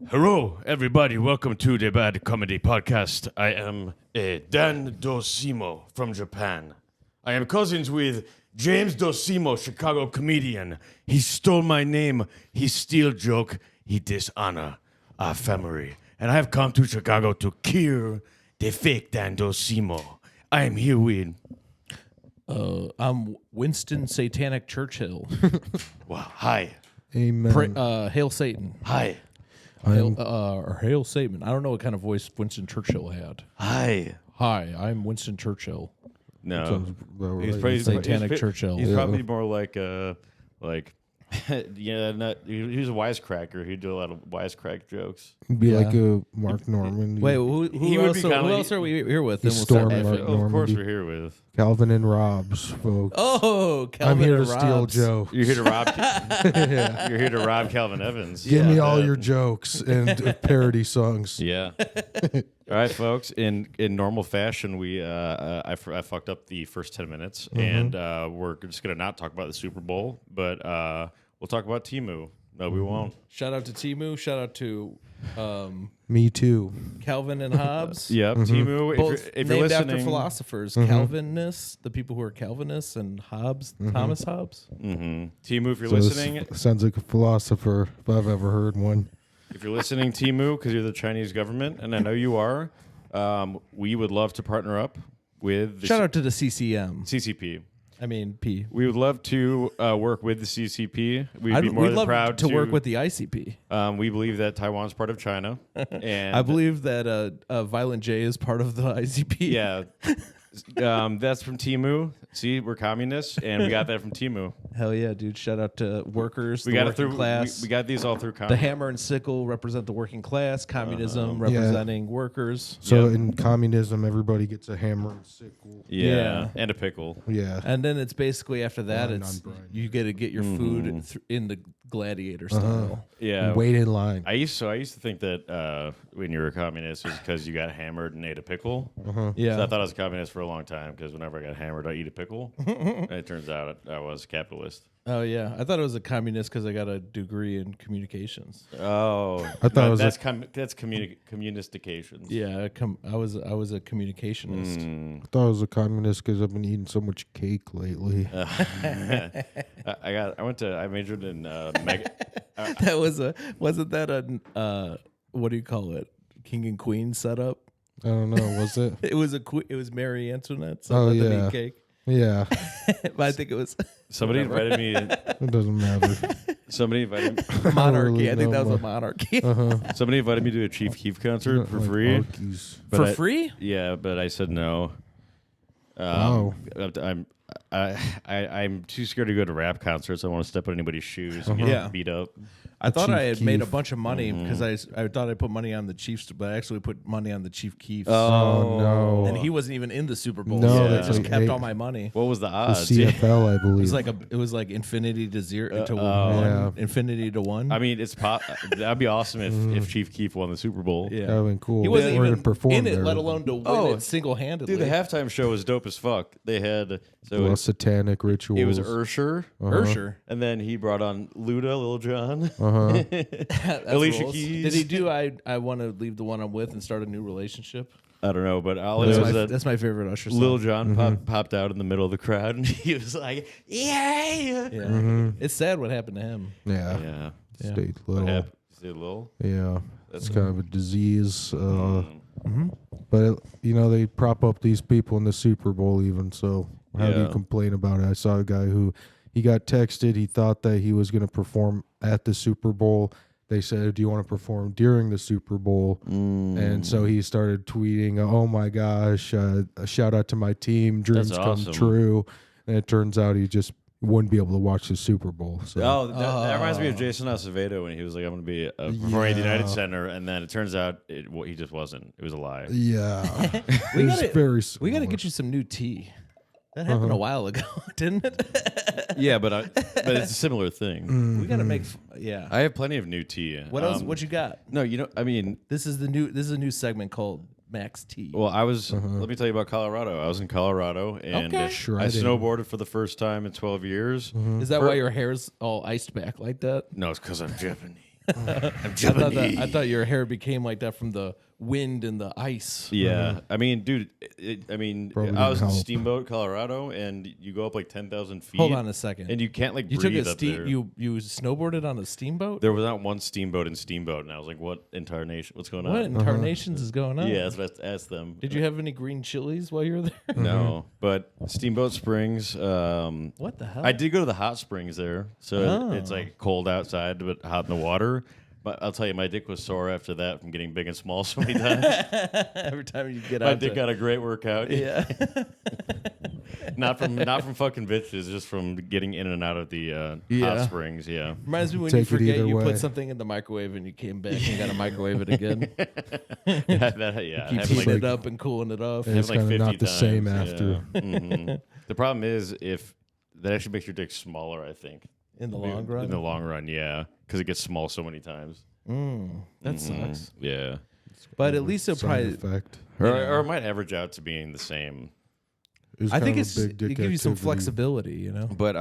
Hello, everybody. Welcome to the Bad Comedy Podcast. I am Dan Dosimo from Japan. I am cousins with James Dosimo, Chicago comedian. He stole my name. He steal joke. He dishonor our family. And I have come to Chicago to kill the fake Dan Dosimo. I am here with... I'm Winston Satanic Churchill. Wow. Hi. Amen. Hail Satan. Hi. Or Hail Satan. I don't know what kind of voice Winston Churchill had. Hi. Hi, I'm Winston Churchill. No. Sounds about He's right. probably Satanic Churchill. He's Yeah. probably more like he was a wisecracker. He'd do a lot of wisecrack jokes. Be Yeah. like a Mark Norman. Wait, who He would else, be kinda who like- else are we here with? He's Then we'll start Storm laughing. Mark Of course, Normandy. we're here with. Calvin and Rob's, folks. Oh, Calvin I'm here to and steal Rob's. jokes. You're here to rob. You're here to rob Calvin Evans. Give me all Yeah. your jokes and parody songs. Yeah. All right, folks. In normal fashion, I fucked up the first 10 minutes, and we're just gonna not talk about the Super Bowl, but we'll talk about Temu. No, we won't. Shout out to Temu. Shout out to Me too. Calvin and Hobbes. Yep, Temu. Both If you're named listening, after philosophers. Calvinists, the people who are Calvinists, and Hobbes, Thomas Hobbes. Temu, if you're So this listening, sounds like a philosopher if I've ever heard one. if you're listening, Temu, because you're the Chinese government, and I know you are, we would love to partner up with the Shout out to the CCM. CCP. I mean, P. We would love to work with the CCP. We'd be more We'd than love proud to work with the ICP. We believe that Taiwan's part of China, and I believe that Violent J is part of the ICP. yeah, that's from Temu. See, we're communists, and we got that from Temu. Hell yeah, dude. Shout out to workers, We the got it working through. class. We got these all through The communism. Hammer and Sickle represent the working class. Communism representing workers. So Yeah. in communism, everybody gets a hammer and sickle. Yeah, and a pickle. Yeah. And then it's basically after that, Blind it's on blind. you get to get your food in the gladiator style. Yeah. Wait in line. I used to think that when you were a communist, it was because you got hammered and ate a pickle. Yeah. So I thought I was a communist for a long time because whenever I got hammered, I eat a pickle. And it turns out I was a capitalist. Oh yeah, I thought it was a communist because I got a degree in communications. Oh, I thought it was that's communistications. Yeah, I was a communicationist. I thought I was a communist because I've been eating so much cake lately. I majored in That wasn't that a what do you call it? King and Queen setup. I don't know. Was it? It was Marie Antoinette. Oh, Let them yeah. eat cake. Yeah. But I think it was somebody invited me. It doesn't matter. Somebody invited monarchy. really I think that know was a more. monarchy. somebody invited me to a Chief Keef concert for Like free. monkeys. but For I- free? Yeah, but I said no. Wow. I'm too scared to go to rap concerts. I don't want to step on anybody's shoes and get Yeah. beat up. I thought Chief I had made a Keef. bunch of money because I thought I put money on the Chiefs, but I actually put money on the Chief Keefs. Oh, no. And he wasn't even in the Super Bowl. No, so that's I just like kept eight. all my money. What was the The odds? CFL, I It believe. was like infinity to zero to Yeah. one, infinity to one. I mean, that'd be awesome if Chief Keef won the Super Bowl. yeah, That would've been cool. He wasn't Or even perform in it, there. let alone to win Oh, it single handedly. Dude, the halftime show was dope as fuck. They had Well, satanic rituals. it was Ursher, Ursher. and then he brought on Luda, Lil Jon. That's Alicia rules. Keys. Did he do? I want to leave the one I'm with and start a new relationship. I don't know, but all I know is that That's my favorite Usher song. Lil Jon popped out in the middle of the crowd, and he was like, "Yay!" Yeah, it's sad what happened to him. Yeah. Yeah. Stayed What little. happened? Is it Lil? Yeah. It's kind of a disease. But, they prop up these people in the Super Bowl even. So how do you Yeah. complain about it? I saw a guy who he got texted. He thought that he was going to perform at the Super Bowl. They said, do you want to perform during the Super Bowl? And so he started tweeting, oh, my gosh, a shout out to my team. Dreams That's come awesome. true. And it turns out he just wouldn't be able to watch the Super Bowl. So. Oh, that reminds me of Jason Acevedo when he was like, "I'm going to be performing at the United Center," and then it turns out he just wasn't. It was a lie. Yeah. We It was gotta- very We got to similar. get you some new tea. That happened a while ago, didn't it? Yeah, but it's a similar thing. We got to make. Yeah. I have plenty of new tea. What else? What you got? No, I mean, This is a new segment called Max T. well, I was. Let me tell you about Colorado. I was in Colorado, and Okay. I Shredding. snowboarded for the first time in 12 years. Is that why your hair's all iced back like that? No, it's because I'm Japanese. I'm Japanese. I thought your hair became like that from the wind and the ice. Yeah, I mean, dude. Probably I was in didn't help. Steamboat, Colorado, and you go up like 10,000 feet. Hold on a second. And you can't like You took breathe a up there. steam. You snowboarded on a steamboat. There was not one steamboat in Steamboat, and I was like, "What entire nation? What's going What on?" incarnations is going on? Yeah, that's what I asked them. Did you have any green chilies while you were there? No, but Steamboat Springs. What the hell? I did go to the hot springs there, so it's like cold outside but hot in the water. But I'll tell you, my dick was sore after that from getting big and small so many times. Every time you get My out. dick got a great workout. Yeah. not from fucking bitches, just from getting in and out of the hot springs. Yeah. Reminds me when Take you it forget either you way. put something in the microwave and you came back and got to microwave it again. Yeah. Keep happened heating it up and cooling it off. And it's like kind of 50 not the same times, after. yeah. Mhm. The problem is if that actually makes your dick smaller, I think. In the long run? In the long run, yeah. Because it gets small so many times. That sucks. Yeah. But at least it'll Side probably... effect. Or it might average out to being the same. It I think it's big dick it gives you some activity. flexibility, you know? But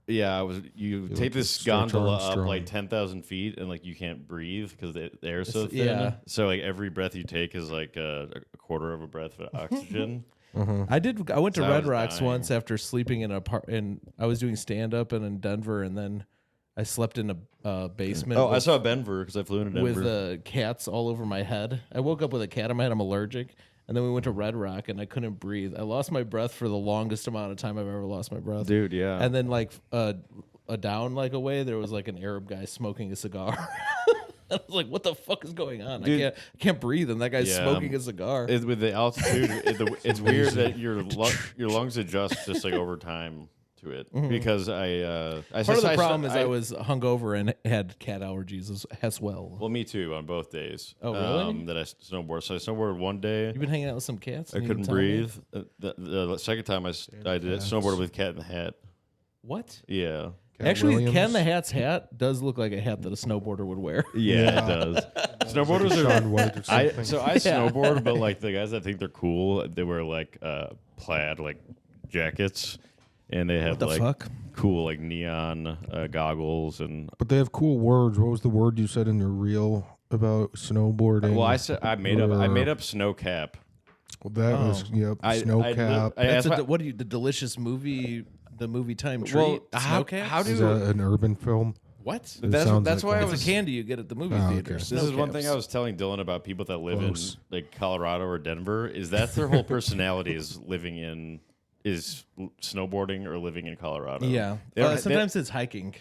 yeah, you take like this stretch gondola up Armstrong. like 10,000 feet and like you can't breathe because the air's so thin. yeah. So like every breath you take is like a quarter of a breath of oxygen. I went to So I Red was Rocks dying. once after sleeping in and I was doing stand-up and in Denver, and then I slept in a basement. Oh, I with- saw Denver because I flew into Denver. with cats all over my head. I woke up with a cat on my head. I'm allergic. And then we went to Red Rock, and I couldn't breathe. I lost my breath for the longest amount of time I've ever lost my breath. Dude, yeah. And then, like, down like a way, there was like an Arab guy smoking a cigar. I was like, "What the fuck is going on? Dude. I can't breathe." And that guy's Yeah. smoking a cigar. With the altitude, it's weird that your lungs adjust just like over time to it. Because Part of the problem is I was hungover and had cat allergies as well. Well, me too on both days. Oh, really? That I snowboard. So I snowboarded one day. You've been hanging out with some cats. I and you couldn't didn't tell me? breathe. The second time I did it, snowboarded with Cat in the Hat. What? Yeah. Cat Actually, Williams. Ken the Hat's hat does look like a hat that a snowboarder would wear. Yeah, it does. Snowboarders are. Sean White or I something. snowboard, but like the guys that think they're cool, they wear like plaid like jackets, and they have the like fuck? cool like neon goggles and. But they have cool words. What was the word you said in your reel about snowboarding? Well, I made up snow cap. That was snow cap. That's asked the delicious movie, the movie time treat. Well, Snow Caps? how Is do that an urban film? What? It that's sounds why I It's was a candy you get at the movie Oh, theater. okay. This is one thing I was telling Dylan about people that live Close. in like Colorado or Denver is that's their whole personality is snowboarding or living in Colorado. Yeah. They don't- Sometimes it's hiking.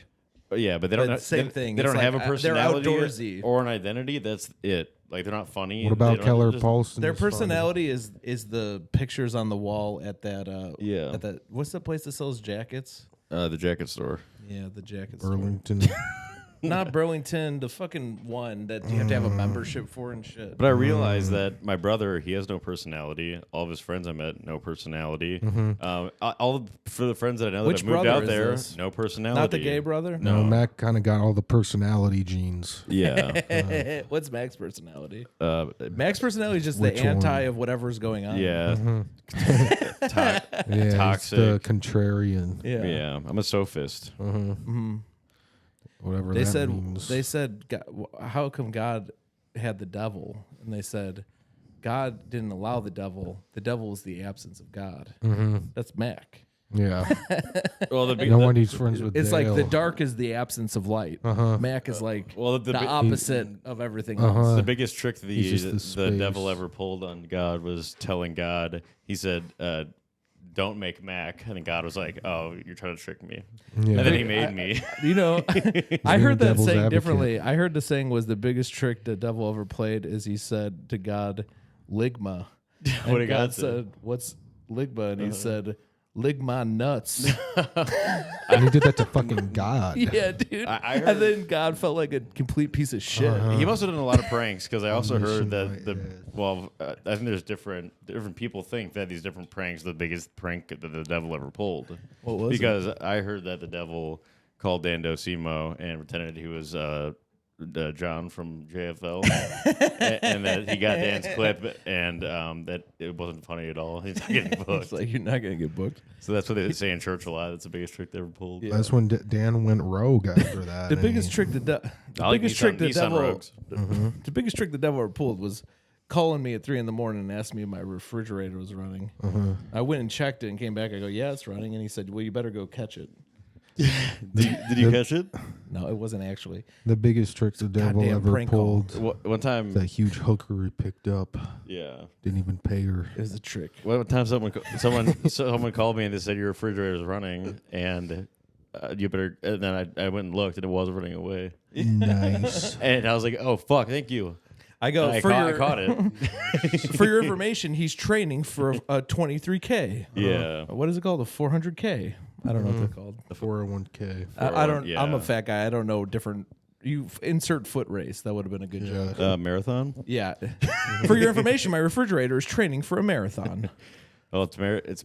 yeah, but they don't but have, same they, thing. They It's don't have a like, they're personality outdoorsy. or an identity. That's it. Like they're not funny. What about They don't- Keller just- Paulson? Their is funny. personality is the pictures on the wall at that. Yeah. At that. What's the place that sells jackets? The jacket store. Yeah, the jacket store. Burlington. Not Burlington, the fucking one that you have to have a membership for and shit. But I realized that my brother, he has no personality. All of his friends I met, no personality. For the friends that I know Which that have moved brother out is there, this? no personality. Not the gay brother? No, Mac kind of got all the personality genes. Yeah. What's Mac's personality? uh, Mac's personality is just Which the anti one? of whatever's going on. yeah. Yeah, he's Toxic. the contrarian. Yeah. I'm a sophist. Whatever They that said means. how come God had the devil? And they said God didn't allow the devil. The devil is the absence of God. That's Mac. Yeah. Well, No one he's friends with It's Dale. like the dark is the absence of light. Mac is like well, the the bi- opposite of everything else. The biggest trick He's just the the space. devil ever pulled on God was telling God, he said, don't make Mac. And then God was like, oh, you're trying to trick me. Yeah. And then he made me. You know, I being heard that devil's saying advocate. differently. I heard the saying was the biggest trick the devil ever played is he said to God, Ligma. And What did God God say? said, what's Ligma? And he said, Ligma nuts. And he did that to fucking God. Yeah, dude. I heard- and then God felt like a complete piece of shit. He must have done a lot of pranks because I also heard that Mission I think there's different people think that these different pranks are the biggest prank that the devil ever pulled. What was because I heard that the devil called Dan Docimo and pretended he was John from JFL, and that he got Dan's clip, and that it wasn't funny at all. He's not getting booked. It's like you're not gonna get booked. So that's what they say in church a lot. That's the biggest trick they ever pulled. Yeah. That's when Dan went rogue after that. The biggest trick the biggest trick the devil ever pulled was calling me at 3 a.m. and asked me if my refrigerator was running. I went and checked it and came back. I go, yeah, it's running. And he said, well, you better go catch it. Did you catch it? No, it wasn't actually. The biggest trick the devil Goddamn ever prank call. pulled. One time, That huge hooker he picked up. yeah. Didn't even pay her. It was a trick. One time, someone called me and they said your refrigerator's running, and you better. And then I went and looked, and it was running away. Nice. And I was like, oh fuck, thank you. I go, I caught it. for your information, he's training for a 23K. Yeah. What is it called? A 400K? I don't know what they're called. The 401k. I don't. Yeah. I'm a fat guy. I don't know different. You insert foot race. That would have been a good joke. Marathon. Yeah. For your information, my refrigerator is training for a marathon. Well, it's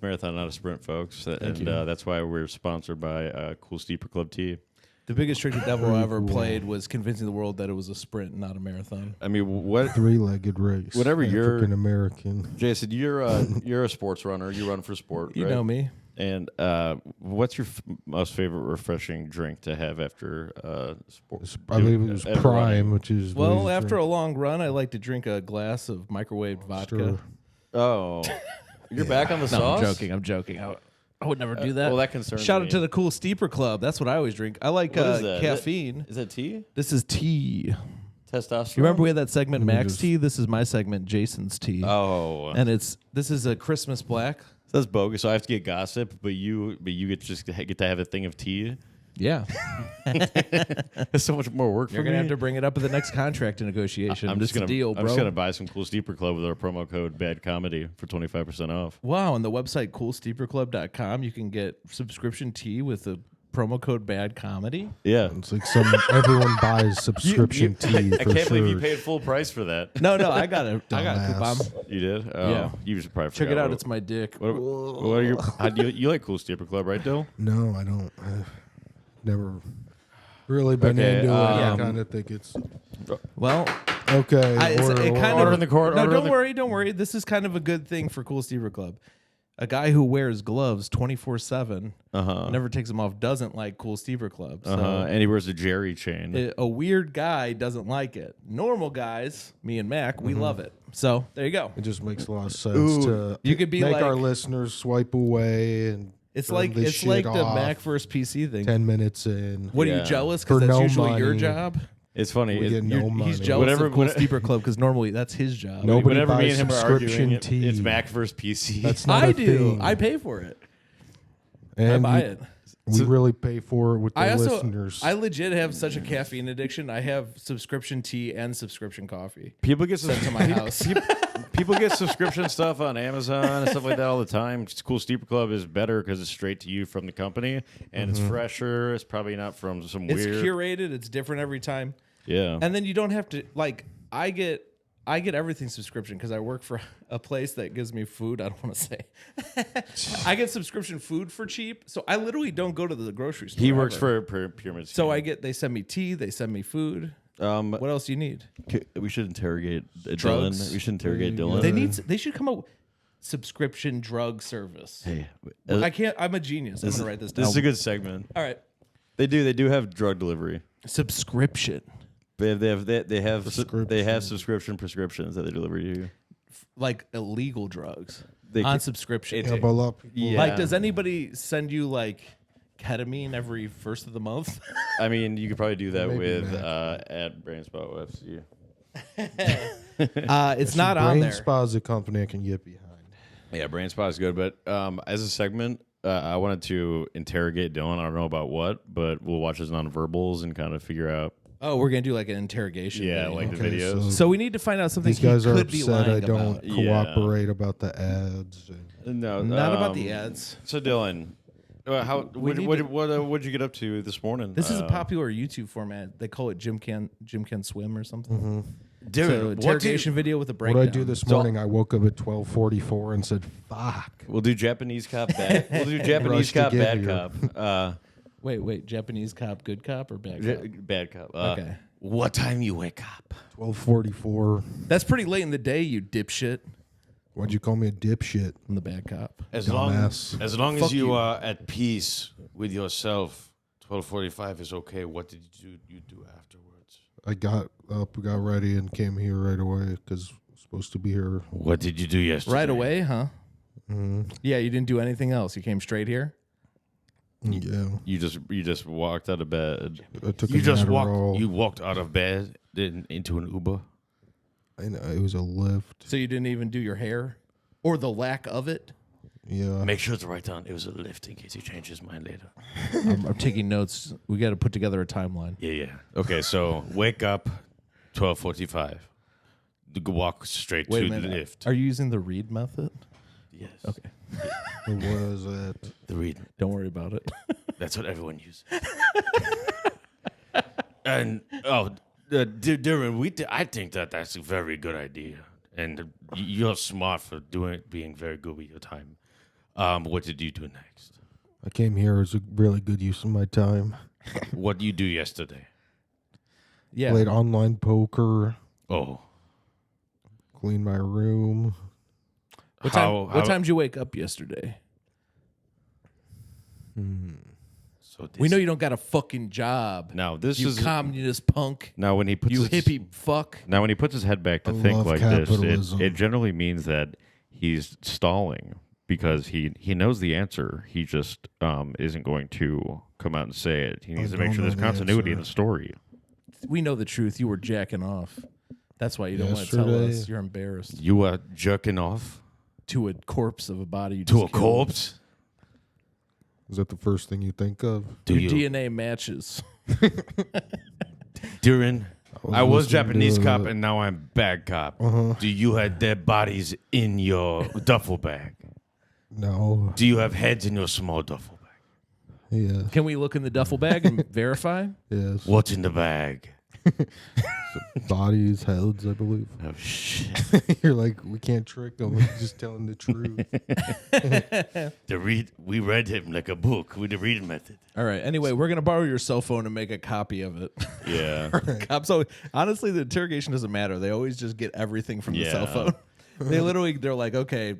marathon, not a sprint, folks, and that's why we're sponsored by Cool Steeper Club Tea. The biggest trick the devil ever played was convincing the world that it was a sprint, not a marathon. I mean, what? Three-legged race. Whatever you're- African American. Jason, you're a sports runner. You run for sport, You right? know me. And what's your most favorite refreshing drink to have after sport? I believe it was after Prime, running? which is Well, after a long run, I like to drink a glass of microwaved vodka. Sure. Oh, you're back on the sauce? I'm joking. I would never do that. well, that concerns Shout me. out to the Cool Steeper Club. That's what I always drink. I like What is that? caffeine. Is that tea? This is tea. Testosterone? You remember we had that segment, Let me Max just- tea? This is my segment, Jason's tea. Oh, And this is a Christmas black. that's bogus. So I have to get gossip, but you get to have a thing of tea. Yeah. That's so much more work for You're me. going to have to bring it up at the next contract negotiation. I'm just It's a gonna deal, bro. I'm just gonna buy some Cool Steeper Club with our promo code badcomedy for 25% off. Wow, on the website coolsteeperclub.com, you can get subscription tea with the promo code badcomedy. Yeah. It's like everyone buys subscription tea I for can't sure. believe you paid full price for that. No, I got a coupon. Dumbass. You did? Oh, Yeah. You just probably Check forgot it out. what- It's my dick. What are your? How do you like Cool Steeper Club, right, Dill? No, I don't. I've never really been Okay, into it. I yeah. kind of think it's Well, okay. Order in the court. No, Order in don't worry. This is kind of a good thing for Cool Steeper Club. A guy who wears gloves 24/7, never takes them off, doesn't like Cool Steeper Club. So And he wears a Jerry chain. a weird guy doesn't like it. Normal guys, me and Mac, we love it. So there you go. It just makes a lot of sense to You could be make like- our listeners swipe away and It's turn like this shit the off Mac versus PC thing. 10 minutes in. What are Yeah. you jealous? For Because that's no usually your money. job. It's funny. We get no money. He's jealous Whatever- of Cool what- Steeper Club because normally that's his job. Nobody Whenever me buys and him are subscription arguing, tea. it's Mac versus PC. That's not I a do. thing. I pay for it. And I buy you- it. We really pay for it with the I also, listeners. I legit have such a caffeine addiction. I have subscription tea and subscription coffee People get sent to my house. People get subscription stuff on Amazon and stuff like that all the time. Cool Steeper Club is better because it's straight to you from the company and it's fresher. It's probably not from some It's weird. curated. It's different every time. Yeah. And then you don't have to like. I get everything subscription because I work for a place that gives me food. I don't want to say. I get subscription food for cheap, so I literally don't go to the grocery store. He works ever. for a pyramid scheme. So they send me tea. They send me food. What else do you need? We should interrogate Drugs? Dylan. We should interrogate Dylan. They should come up with subscription drug service. Hey, I can't. I'm a genius. I'm gonna write this down. This is a good segment. All right. They do have drug delivery. Subscription. They have subscription prescriptions that they deliver to you. Like illegal drugs They on can- subscription. Yeah, but a lot of people- Yeah. Like, does anybody send you like ketamine every first of the month? I mean, you could probably do that Maybe with Mac. at Brainspot FC. It's not on Brain there. Spa is a company I can get behind. Yeah, Brainspot is good, but as a segment, I wanted to interrogate Dylan. I don't know about what, but we'll watch his nonverbals and kind of figure out. Oh, we're gonna do like an interrogation. Yeah, video. like the Okay, videos. So we need to find out something These guys he are could be upset lying I don't about. Yeah. cooperate about the ads. No, Not about the ads. So Dylan, what'd you get up to this morning? This is a popular YouTube format. They call it Jim Can Swim or something. Dude, So interrogation video with a What breakdown. I do this morning, I woke up at 12:44 and said, "Fuck." We'll do Japanese cop bad. We'll do Japanese Rush to cop get bad here. cop. Wait, Japanese cop, good cop, or bad cop? Bad cop. Okay. What time you wake up? 12:44. That's pretty late in the day, you dipshit. Why'd you call me a dipshit? I'm the bad cop. As Dumbass. long Fuck as you you. are at peace with yourself, 12:45 is okay. What did you do afterwards? I got up, got ready, and came here right away because I was supposed to be here. What did you do yesterday? Right away, huh? Yeah, you didn't do anything else. You came straight here. Yeah. You just walked out of bed. I took You an just Adderall. walked out of bed into an Uber. I know, it was a lift. So you didn't even do your hair, or the lack of it. Yeah. Make sure to write down it was a lift in case he changes his mind later. I'm taking notes. We got to put together a timeline. Yeah. Okay, so wake up, 12:45. Walk straight Wait to a the minute. lift. Are you using the read method? Yes. Okay. What was it? The read. Don't worry about it. That's what everyone uses. And Darren, I think that's a very good idea, and you're smart for being very good with your time. What did you do next? I came here as a really good use of my time. What did you do yesterday? Yeah. Played online poker, Oh, cleaned my room. What time did you wake up yesterday? So We know you don't got a fucking job. Now this You is communist punk. now when he puts You his, hippie fuck. Now when he puts his head back to I think love like capitalism. this, it generally means that he's stalling because he knows the answer. He just isn't going to come out and say it. He needs to make don't sure there's know the continuity in answer. the story. We know the truth. You were jacking off. That's why you don't want to tell Yesterday. us. You're embarrassed. You are jerking off To a corpse of a body you to just a killed. corpse. Is that the first thing you think of? Do Your you, DNA matches. Darren? I was listening Japanese to, cop and now I'm bad cop. Do you have dead bodies in your duffel bag? No. Do you have heads in your small duffel bag? Yeah. Can we look in the duffel bag and verify? Yes. What's in the bag? Bodies, heads, I believe. Oh shit! You're like, we can't trick them. We're just telling the truth. We read him like a book with the reading method. All right. Anyway, we're gonna borrow your cell phone and make a copy of it. Yeah. Cops always, honestly, the interrogation doesn't matter. They always just get everything from the cell Yeah. phone. They're like, okay,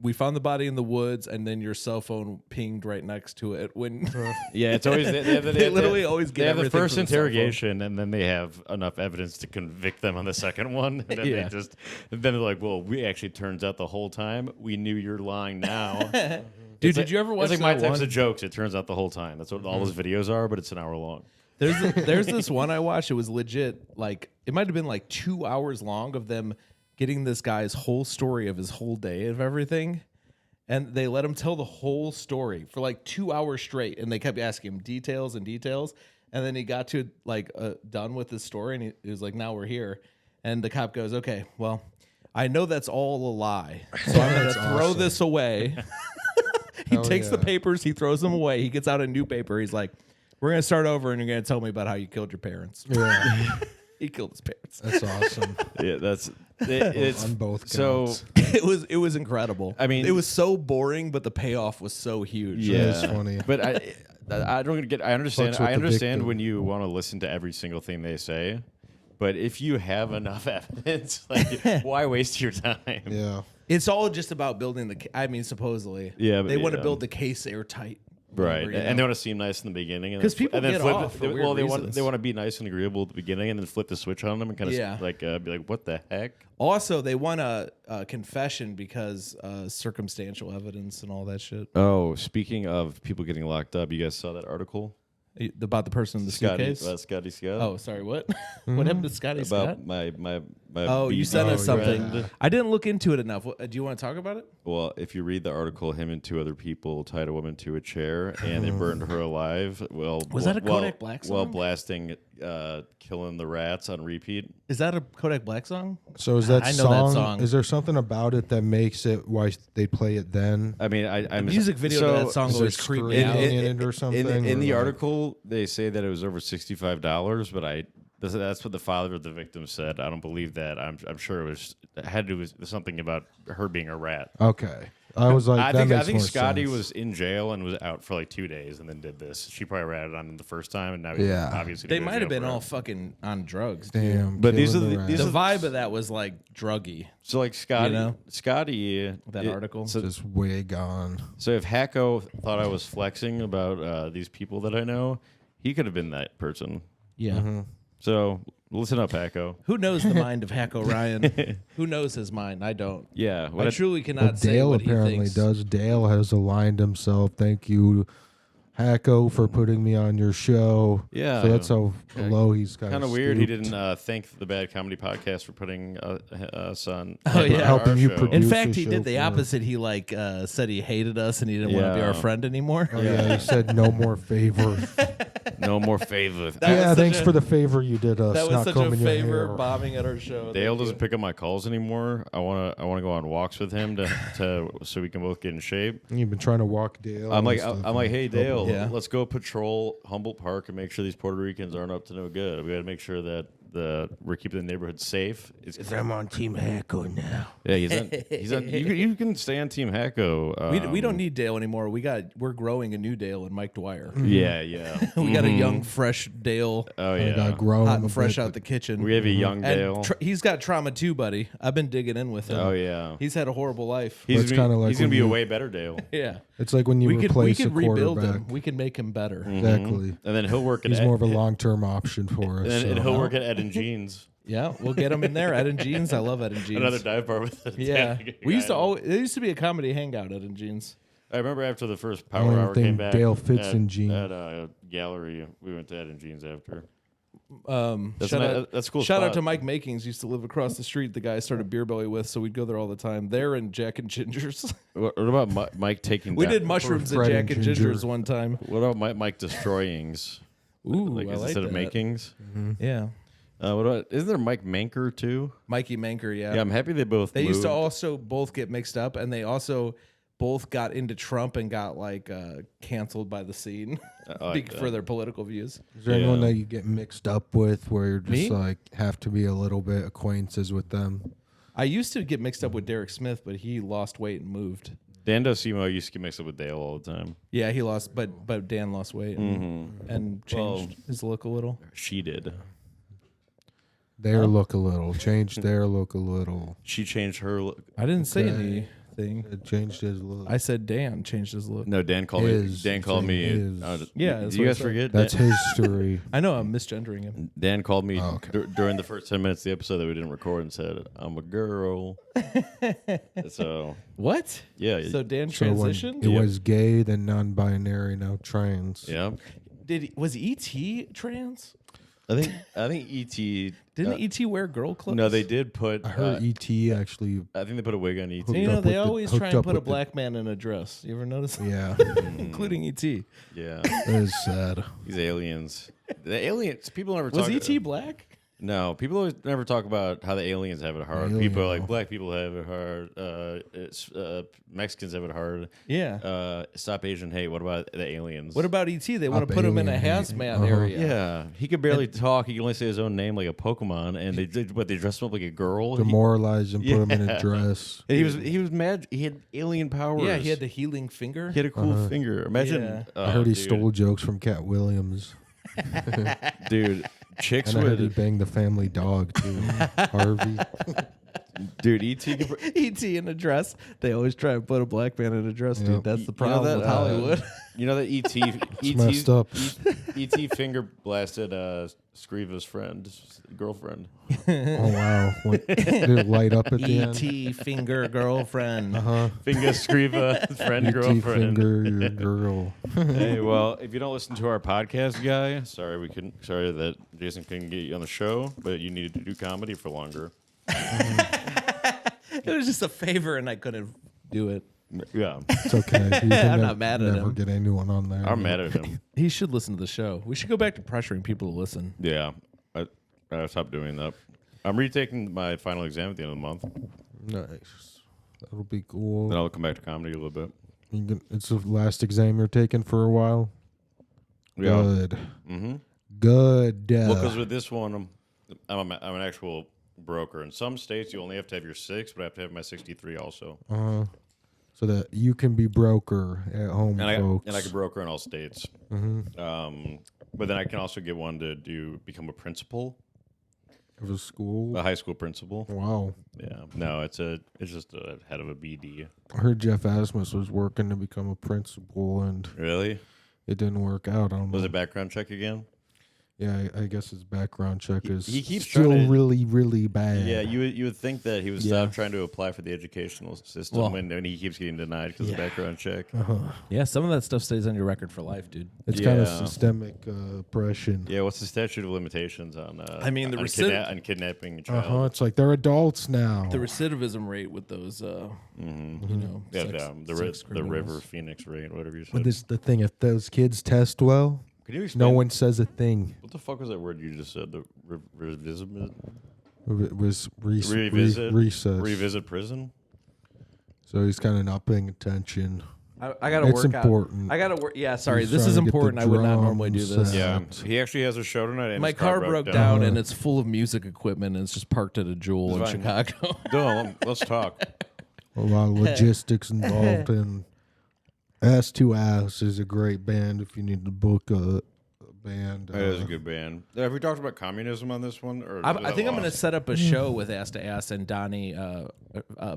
we found the body in the woods, and then your cell phone pinged right next to it. When Yeah, it's always They literally always get they have the everything first from the cell phone. interrogation, and then they have enough evidence to convict them on the second one. And then Yeah. then they're like, "Well, we actually turns out the whole time we knew you're lying now." dude, did you ever watch It's like my that types one? of jokes. It turns out the whole time. That's what all those videos are, but it's an hour long. There's this one I watched. It was legit. Like it might have been like 2 hours long of them getting this guy's whole story of his whole day of everything. And they let him tell the whole story for like 2 hours straight. And they kept asking him details and details. And then he got to like done with his story. And he was like, now we're here. And the cop goes, okay, well, I know that's all a lie. So I'm going to throw this away. He Hell takes the yeah. papers. He throws them away. He gets out a new paper. He's like, we're going to start over. And you're going to tell me about how you killed your parents. Yeah. He killed his parents. That's awesome. Yeah, it's On both so. counts. It was incredible. I mean- it was so boring, but the payoff was so huge. Yeah, It's funny. But I don't get. I understand. Fucks with I the understand victim. when you want to listen to every single thing they say, but if you have enough evidence, like, why waste your time? Yeah. It's all just about building supposedly. Yeah, but they want to yeah. build the case airtight. Right, whatever, you and they know? want to seem nice in the beginning, and 'Cause then people and then get flip off it. for weird They want reasons. to be nice and agreeable at the beginning, and then flip the switch on them and kind of Yeah. be like, what the heck? Also, they want a confession because circumstantial evidence and all that shit. Oh, speaking of people getting locked up, you guys saw that article? About the person in the suitcase. Scotty Scott. Oh, sorry. What? What happened to Scotty Scott? About my Oh, you BB sent us something. friend. I didn't look into it enough. Do you want to talk about it? Well, if you read the article, him and two other people tied a woman to a chair and they burned her alive. Well, Was that a Kodak Black While song? blasting, killing the rats on repeat. Is that a Kodak Black song? So is that I know song, that song. is there something about it that makes it why they play it then? I mean, I'm The music video to that song Is there always creeped me screaming out. in it or something? In or the like- article, they say that it was over $65, but that's what the father of the victim said. I don't believe that. I'm sure it had to do with something about her being a rat. Okay. I was like, I think more Scotty sense. was in jail and was out for like 2 days and then did this. She probably ratted on him the first time, and now obviously They might have been all fucking on drugs. Dude. Damn. But these are killing the- rat. these The are- vibe of that was like druggy. So like Scotty, You know? Scotty, That article. So, just way gone. so if Hacko thought I was flexing about these people that I know, he could have been that person. Yeah. So listen up, Hacko. Who knows the mind of Hack O'Ryan? Who knows his mind? I don't. Yeah, I truly cannot Well, say Dale what he apparently thinks. does. Dale has aligned himself. Thank you, Hacko, for putting me on your show. Yeah. So that's how low he's kind Kind of weird. He didn't thank the Bad Comedy Podcast for putting us on. Oh, yeah. Helping you show. produce. In Producer fact, he show did the for- opposite. He like said he hated us and he didn't want to be Yeah. our friend anymore. Oh, yeah, he said no more favor. No more favors. Yeah, was thanks such a- for the favor you did us. That was not such combing a your favor hair. bombing at our show. Dale Thank doesn't you. pick up my calls anymore. I wanna go on walks with him to so we can both get in shape. You've been trying to walk Dale. I'm and like, stuff. hey Dale, Yeah. let's go patrol Humboldt Park and make sure these Puerto Ricans aren't up to no good. We got to make sure that we're keeping the neighborhood safe. I'm on Team Hacko now. Yeah, he's on. You can stay on Team Hacko. We don't need Dale anymore. We're growing a new Dale in Mike Dwyer. Yeah. We got a young, fresh Dale, Oh I got yeah. grown hot a and fresh bit, out the kitchen. We have a young Dale. and he's got trauma too, buddy. I've been digging in with him. Oh yeah. He's had a horrible life. He's It's kinda like he's gonna when be a you- way better Dale. Yeah. It's like when you We replace could a rebuild quarterback. him. We can make him better. Exactly. And then he'll work at He's more of a long-term option for us. and so. he'll work at Ed and Jeans. Yeah, we'll get him in there. Ed and Jeans. I love Ed and Jeans. Another dive bar with a Yeah. guy. We used to always, there used to be a comedy hangout at Ed and Jeans. I remember after the first I don't Power even Hour think came back. Dale fits at, in jeans. At a gallery, we went to Ed and Jeans after. That's Shout a- out, that's a cool Shout out spot. to Mike Makings. Used to live across the street. The guy I started Beer Belly with, so we'd go there all the time. There and Jack and Ginger's. What about Mike taking? We down- did mushrooms at Fred Jack and and Ginger. Ginger's one time. What about Mike destroyings? Ooh, Like I like instead of that. makings. Yeah, What about? Isn't there Mike Manker too? Mikey Manker. Yeah, Yeah, I'm happy they both. they used to moved. also both get mixed up, and they also both got into Trump and got like canceled by the scene like for their political views. Is there anyone Yeah. that you get mixed up with where you're just Me? like have to be a little bit acquaintances with them? I used to get mixed up with Derek Smith, but he lost weight and moved. Dan Docimo used to get mixed up with Dale all the time. Yeah, he lost, but Dan lost weight and changed his look a little. She did. Their look a little. Change their look a little. She changed her look. I didn't say Okay. anything. It changed his look. I said Dan changed his look. No, Dan called me. His. Dan called me. His. Yeah, did that's you what I guys said. forget? That's Dan, history. I know I'm misgendering him. Dan called me Oh, okay. during the first 10 minutes of the episode that we didn't record and said, "I'm a girl." So What? yeah, So Dan So when transitioned? it was gay, then non-binary, now trans. yeah. Was E.T. trans? I think ET. Didn't E.T. wear girl clothes? No, they did put. I heard ET actually. I think they put a wig on ET. Hooked You know, up they with the- always try hooked and up put a with the- black man in a dress. You ever notice? Yeah, Including E.T. Yeah, that is sad. these aliens. The aliens. People never Was talk. E.T. black? No, people always never talk about how the aliens have it hard. Alien, People are like no. black people have it hard. Mexicans have it hard. Yeah. Stop Asian hate. What about the aliens? What about E.T.? They want to Up put him in a alien. hazmat Uh-huh. area. Yeah, he could barely talk. He can only say his own name like a Pokemon, and they did. But they dressed him up like a girl. Demoralized and put him in a Yeah. dress. And he was mad. He had alien powers. Yeah, he had the healing finger. He had a cool finger. Imagine. Yeah. I heard he dude. stole jokes from Cat Williams. Dude, chicks And I heard he would. banged the family dog too. Harvey. Dude, E.T. could- E.T. in a dress. They always try to put a black man in a dress, dude. Yep. That's the You know problem that, with Hollywood. You know that E.T. messed up. E.T. finger blasted Scriva's girlfriend. Oh wow! What, did it light up at the end? E.T. finger girlfriend. Finger Scriva friend E.T. girlfriend. finger your girl. Hey, well, if you don't listen to our podcast, guy, sorry that Jason couldn't get you on the show, but you needed to do comedy for longer. It was just a favor, and I couldn't do it. Yeah, It's okay. You can I'm not mad at never him. get anyone on there. I'm mad at him. He should listen to the show. We should go back to pressuring people to listen. Yeah, I stopped doing that. I'm retaking my final exam at the end of the month. Nice. That'll be cool. Then I'll come back to comedy a little bit. It's the last exam you're taking for a while. Yeah. Good. Mm-hmm. Good. Well, because with this one, I'm an actual broker. In some states, you only have to have your 6, but I have to have my 63 also. so that you can be broker at home, folks. And I can broker in all states. But then I can also get one to become a principal. Of a school? A high school principal. Wow. Yeah. No, it's just a head of a BD. I heard Jeff Asmus was working to become a principal, and Really? it didn't work out. I don't Was know. it background check again? Yeah, I guess his background check is he keeps still trying to- really, really bad. Yeah, you would think that he would stop trying to apply for the educational system Well- when he keeps getting denied because of background check. Yeah, some of that stuff stays on your record for life, dude. It's kind of Yeah. systemic oppression. Yeah, what's the statute of limitations on? I mean, the on kidnapping a child. It's like they're adults now. The recidivism rate with those, you know, Yeah, sex the criminals. River Phoenix rate, whatever you said. But this is the thing. If those kids test well, Can you explain? no one says a thing. What the fuck was that word you just said? The revisit? It was Revisit? recess. Revisit prison? So he's kind of not paying attention. I gotta It's work important. out. I gotta work. Yeah, sorry. He's this trying is to get the important. I would not normally do drums this. Yeah. set. He actually has a show tonight. And My his car broke down and it's full of music equipment and it's just parked at a Jewel in It's fine. Chicago. No, let's talk. A lot of logistics involved, and Ass to Ass is a great band if you need to book a band. It is a good band. Have we talked about communism on this one? Or I think I'm going to set up a show with Ass to Ass and Donnie,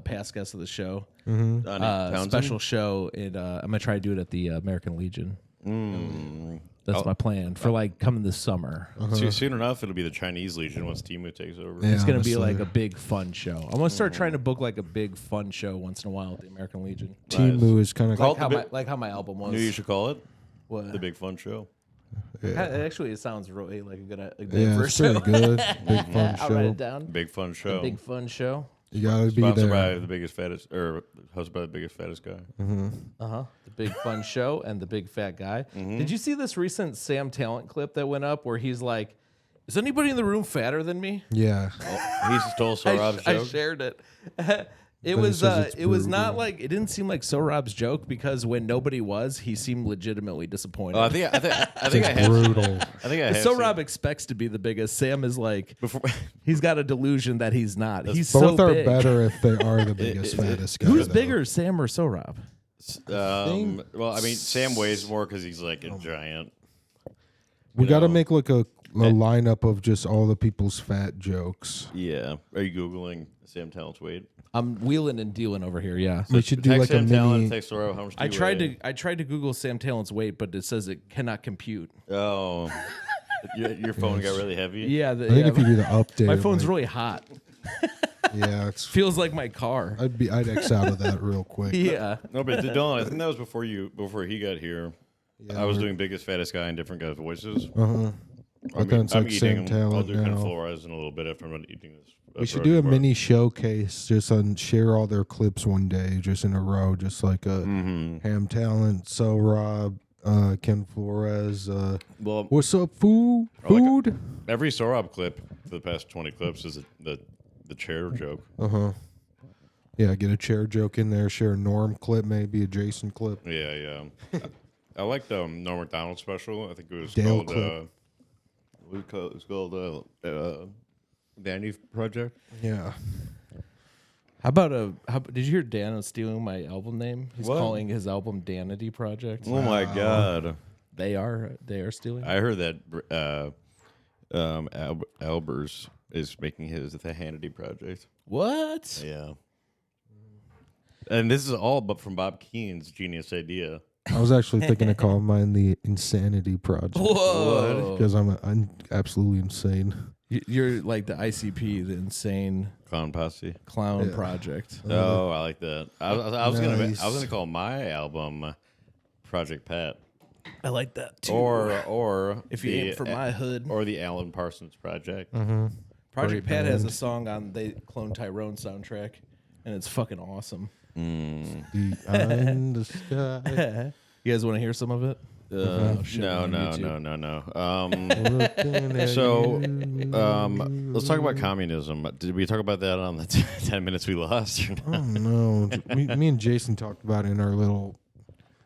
past guest of the show. Special show. And I'm going to try to do it at the American Legion. That's my plan for like coming this summer. Soon enough, it'll be the Chinese Legion once Timu takes over. Yeah. It's going to be honestly. like a big fun show. I'm going to start trying to book like a big fun show once in a while at the American Legion. Timu is kind of Call- Like how my album was. You know what you should call it? What? The Big Fun Show. Actually, it sounds really like a good yeah, first it's show. pretty good. Big fun I'll write show. it down. Big Fun Show. Big fun show. You gotta be Sponsored there. by the biggest, fattest, or hosted by the biggest, fattest guy. The big fun show and the big fat guy. Mm-hmm. Did you see this recent Sam Talent clip that went up where he's like, "Is anybody in the room fatter than me?" Yeah, He stole Sorab's I joke. shared it. It Then was says it's it was not brutal. like it didn't seem like Sorab's joke because when nobody was, he seemed legitimately disappointed. I think I it's have. brutal. I think I have. Sorab expects to be the biggest. Sam is like Before, he's got a delusion that he's not. He's Both so are big. better if they are the biggest, fattest guy. Who's though. bigger, Sam or Sorab? well, I mean, Sam weighs more because he's like a giant. We got to make like a lineup of just all the people's fat jokes. Yeah. Are you googling Sam Talent's weight? I'm wheeling and dealing over here. Yeah. We should do Text like a Sam Talent. mini. Text Sorab. How much? Do I you weigh? tried to Google Sam Talent's weight, but it says it cannot compute. Oh, your phone got really heavy. Yeah, I think if you do the update, my phone's like, really hot. yeah, it's. Feels like my car. I'd X out of that real quick. Yeah. No, but Dylan, I think that was before he got here. Yeah, I was doing biggest, fattest guy in different guys' voices. But then it's I'm like eating. Sam I'll Talent do kind of now. Flores in a little bit after I'm done eating this. We should do a mini showcase, just on share all their clips one day, just in a row, just like a Ham Talent, So Rob, Ken Flores. Well, What's up, food? Food? every Sorab clip for the past 20 clips is the chair joke. Yeah, get a chair joke in there. Share a Norm clip, maybe a Jason clip. Yeah. I liked the Norm Macdonald special. I think it was Dale called. clip. What do you call it? It's called Vanity Project. Yeah. How about did you hear Dan is stealing my album name? He's What? calling his album Danity Project. Oh my god! They are stealing. I heard that Albers is making his the Hannity Project. What? Yeah. And this is all but from Bob Keene's genius idea. I was actually thinking of calling mine the Insanity Project. Whoa. Because I'm absolutely insane. You're like the ICP, the insane Clown Posse. clown project. Oh, I like that. I was Nice. gonna call my album Project Pat, I like that too. or if you aim for my hood. or the Alan Parsons Project. Project Pat has a song on the Clone Tyrone soundtrack, and it's fucking awesome. Behind the sky. You guys want to hear some of it? shit, No. on YouTube. Looking at So, you. let's talk about communism. Did we talk about that on the 10 minutes we lost? Or not? Oh, no. Me and Jason talked about it in our little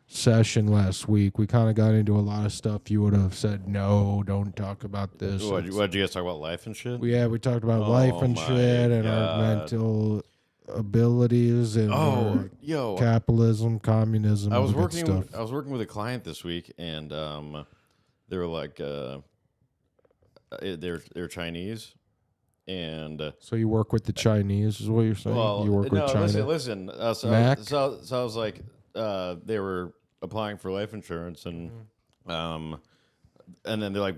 session last week. We kind of got into a lot of stuff you would have said, no, don't talk about this. What did you guys talk about life and shit? We talked about life and my shit and God. our mental abilities and capitalism, communism. I was all that working. stuff. I was working with a client this week, and they were like, they're Chinese, and So you work with the Chinese, is what you're saying? well, You work no, with China. listen. Mack? So I was like, they were applying for life insurance, and then they're like,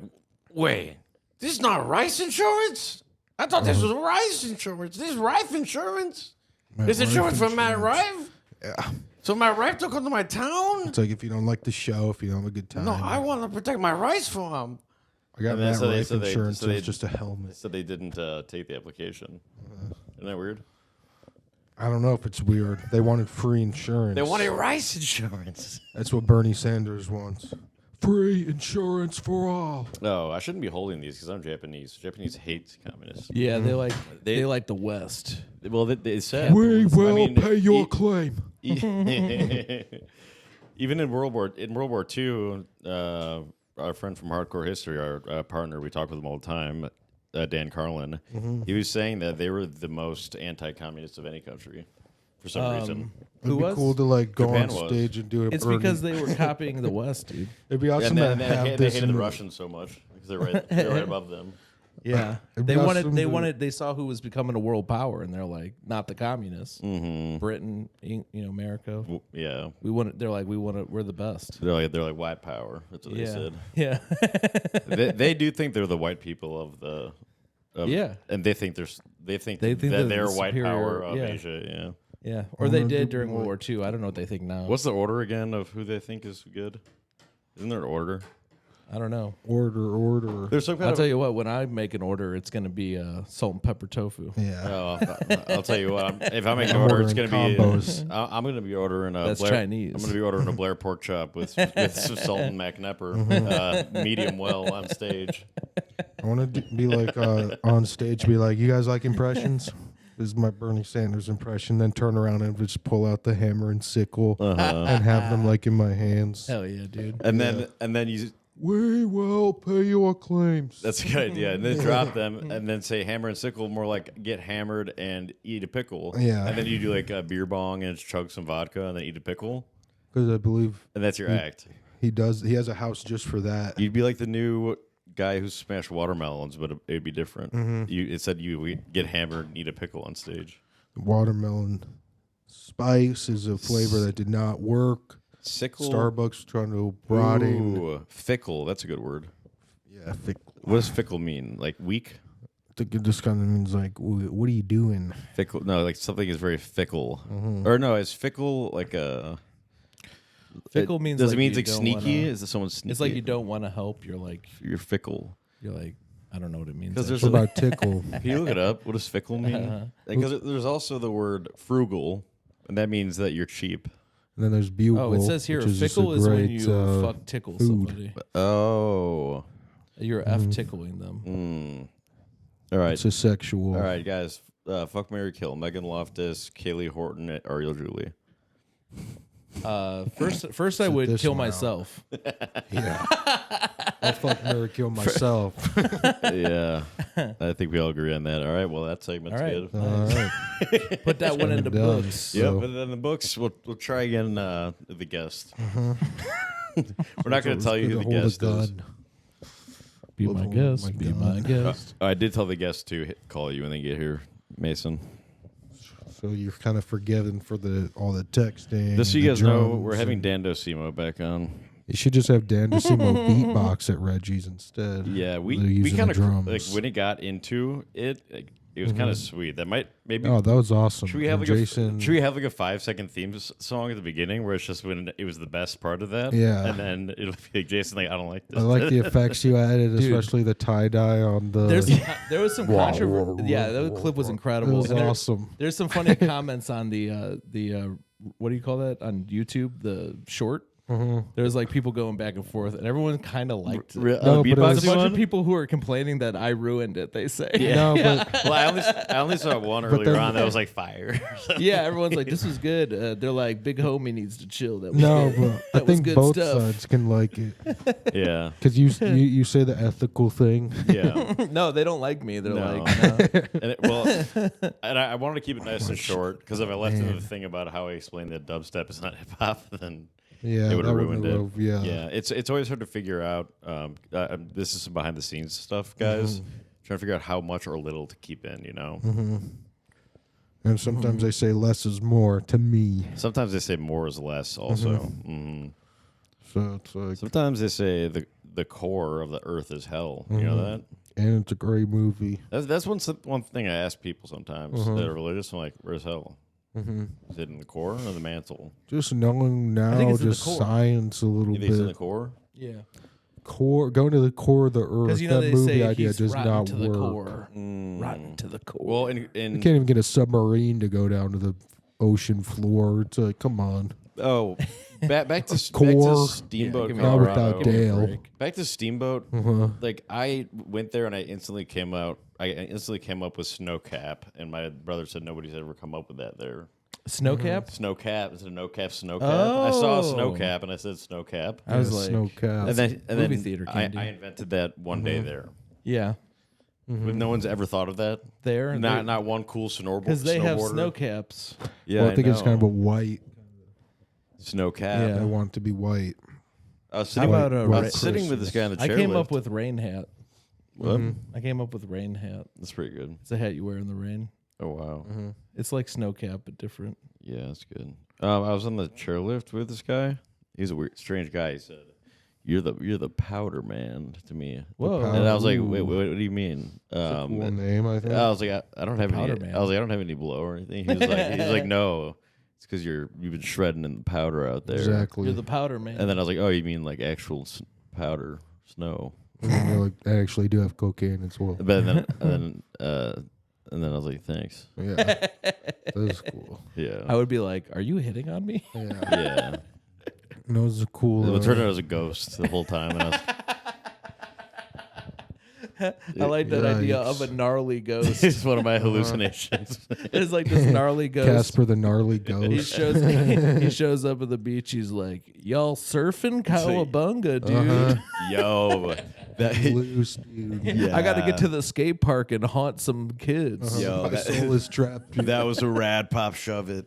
wait, this is not rice insurance. I thought this was rice insurance. This is Rife insurance. This insurance from Matt Rife. Yeah. So Matt Rife took to my town. It's like if you don't like the show, if you don't have a good time. No, I want to protect my rice farm. I got And then that so they- life so they- insurance. so they- It's just a helmet. So they didn't take the application. Isn't that weird? I don't know if it's weird. They wanted free insurance. They wanted rice insurance. That's what Bernie Sanders wants. Free insurance for all. No, I shouldn't be holding these because I'm Japanese. Japanese hate communists. Yeah, they like They- they like the West. Well, they said We will I mean, pay your claim. Even in World War II, our friend from Hardcore History, our partner, we talk with him all the time, Dan Carlin. He was saying that they were the most anti-communist of any country for some reason. It'd Who be was? cool to like go Japan on was. stage and do it. It's because they were copying the West, dude. It'd be awesome And to then have they this. hated in the the- Russians so much because they're right above them. Yeah, It'd they be wanted. awesome They to- wanted. They saw who was becoming a world power, and they're like, not the communists. Britain, America. Yeah, We want. They're like, we want to. We're the best. they're like white power. That's what they Yeah, said. yeah, They do think they're the white people of the. yeah, And they think They think that they're they're the white superior- power of yeah. Asia. Yeah. yeah. Or they did during World War II. I don't know what they think now. What's the order again of who they think is good? Isn't there an order? I don't know. Order. There's some kind I'll of. tell you what. When I make an order, it's going to be salt and pepper tofu. Yeah. I'll tell you what. If I make an order, it's going to be. combos. I'm going to be ordering a. That's Blair, Chinese. I'm going to be ordering a Blair pork chop with some salt and Mack Nepper, medium well on stage. I want to be like on stage, be like, you guys like impressions? This is my Bernie Sanders impression. Then turn around and just pull out the hammer and sickle and have them like in my hands. Hell yeah, dude. And then you. We will pay your claims. That's a good idea. And then drop them and then say hammer and sickle, more like get hammered and eat a pickle. Yeah. And then you do like a beer bong and chug some vodka and then eat a pickle. Because I believe And that's your act. he does. He has a house just for that. You'd be like the new guy who smashed watermelons, but it'd be different. It said you get hammered and eat a pickle on stage. Watermelon spice is a flavor that did not work. Sickle. Starbucks trying to broaden. Ooh, fickle. That's a good word. Yeah, fickle. What does fickle mean? Like weak? I think it just kind of means like, what are you doing? Fickle. No, like something is very fickle. Or no, is fickle like a. Fickle means Does like it mean you it's like don't sneaky? wanna- Is it someone sneaky? It's like you don't want to help. You're You're fickle. I don't know what it means. 'Cause there's What actually. about tickle? Can you look it up? What does fickle mean? Because there's also the word frugal, and that means that you're cheap. And then there's bugle. Oh, it says here, which is just a fickle is when great, you fuck tickle food. somebody. Oh. You're F tickling them. All right. It's a sexual. All right, guys. Fuck, marry, kill. Megan Loftus, Kaylee Horton, Ariel Julie. First I would this kill one out. myself. Yeah. I'll fuck Mary kill myself. Yeah. I think we all agree on that. All right. Well, that segment's All right. good. All right. Put that one into done. books. Yep. So- And then the books, we'll try again the guest. We're not going to tell you who the guest is. Be Oh my my guest. Be my God. guest. I did tell the guest to call you when they get here, Mason. So you're kind of forgiven for all the texting. Just so you the guys know, drums we're having and- Dan Docimo back on. You should just have Dan DeSimo beatbox at Reggie's instead. Yeah, we They're using kind the of drums. like when it got into it, like, it was kind of sweet. That might maybe. Oh, that was awesome. Should we have And like Jason? should we have like a 5-second theme song at the beginning where it's just when it was the best part of that? Yeah. And then it'll be like Jason, like I don't like this. I like the effects you added, especially the tie dye on the. There was some controversy. Yeah, that clip was It incredible. was And awesome. There's some funny comments on the what do you call that on YouTube? The short. There was like people going back and forth, and everyone kind of liked it. No, but it was- There's a bunch of people who are complaining that I ruined it. They say, No, but Well, I only saw one earlier on that was like fire. yeah, everyone's like, this was good. They're like, big homie needs to chill. That was no, good. but I That was think good both stuff. sides can like it Yeah. because you say the ethical thing. Yeah. No, they don't like me. They're No. like, no. And I wanted to keep it nice and short because if I left in the thing about how I explained that dubstep is not hip hop, then Yeah, it would that have wouldn't ruined it. have- yeah. Yeah, it's always hard to figure out. This is some behind the scenes stuff, guys. Trying to figure out how much or little to keep in. You know. And sometimes they say less is more to me. Sometimes they say more is less. Also. So it's like, Sometimes they say the core of the earth is hell. You know that. and it's a great movie. That's one thing I ask people sometimes that are religious. I'm like, where's hell? Is it in the core or the mantle? Just knowing think now, it's in the just core. science a little You think it's in the bit. core? Yeah. Core, going to the core of the earth. Because you know that they movie say idea he's does rotten not to the work. core. Rotten to the core. Well, You can't even get a submarine to go down to the ocean floor. It's like, come on. back to Core. Steamboat, give me Not Colorado. without Dale. Back to Steamboat. Like I went there and I instantly came up with snowcap, and my brother said nobody's ever come up with that there. Snowcap? Snowcap is it a no cap snowcap? I saw a Oh. snowcap and I said snowcap. I was Yeah, like, snow cap. And movie then theater I candy. invented that one day there. yeah, But no one's ever thought of that. there. Not one cool snowboard. Because they have snowboarder. snow caps. Yeah, Well, I think it's kind of a know. white. snow cap. Yeah. I want it to be white. I was How sitting, about I a was ra- sitting with this guy in the I chairlift. came up with rain hat. What? I came up with rain hat. That's pretty good. It's a hat you wear in the rain. Oh wow. It's like snow cap, but different. Yeah, that's good. I was on the chairlift with this guy. He's a weird, strange guy. He said, "You're the powder man" to me. Whoa. And I was like, Ooh. "Wait, what do you mean?" Cool name, I think. I was like, I don't have Powder any. man. I was like, I don't have any blow or anything. He was like, no, it's because you've been shredding in the powder out there. Exactly. You're the powder man. And then I was like, oh, you mean like actual powder snow? And then you're like, I actually do have cocaine as well. But then and then I was like, thanks. Yeah, that is cool. Yeah. I would be like, "Are you hitting on me?" Yeah, Yeah. no, it's a cool. It turned out I was a ghost the whole time, and I was. I like that idea Yikes. of a gnarly ghost. It's one of my hallucinations. It's like this gnarly ghost. Casper the gnarly He ghost. he shows up at the beach. He's like, "Y'all surfing Cowabunga, dude? Yo, that, Loose, dude. I got to get to the skate park and haunt some kids." yo, My soul is trapped. Dude. that was a rad pop shove it.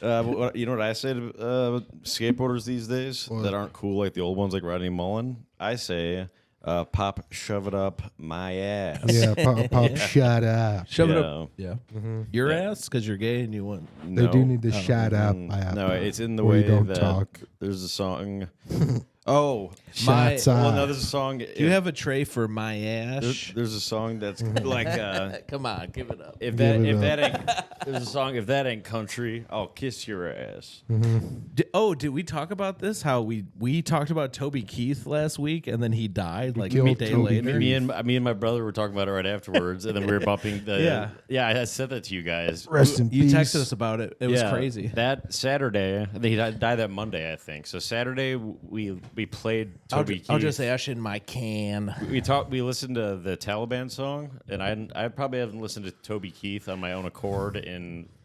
You know what I say to skateboarders these days that aren't cool like the old ones like Rodney Mullen? I say, pop shove it up my ass. Yeah, pop, shut up. Shove it Yeah. up. Yeah. Your ass, because you're gay and you want. They do need to shut up. No, it's in the Or way you don't that talk. there's a song. Oh, Shots well, up. no, there's a song. Do you have a tray for my ass? There's a song that's like Come on, give it up. if Give it that ain't there's a song if that ain't country, I'll kiss your ass. Did we talk about this? How we talked about Toby Keith last week, and then he died like a killed day Toby later. Keith. Me and my brother were talking about it right afterwards, and then we were bumping the I said that to you guys. Rest in You peace. texted us about it. It was crazy. That Saturday, I think he died that Monday, I think. So Saturday we played Toby Keith. I'll just ash in my can. We listened to the Taliban song, and I probably haven't listened to Toby Keith on my own accord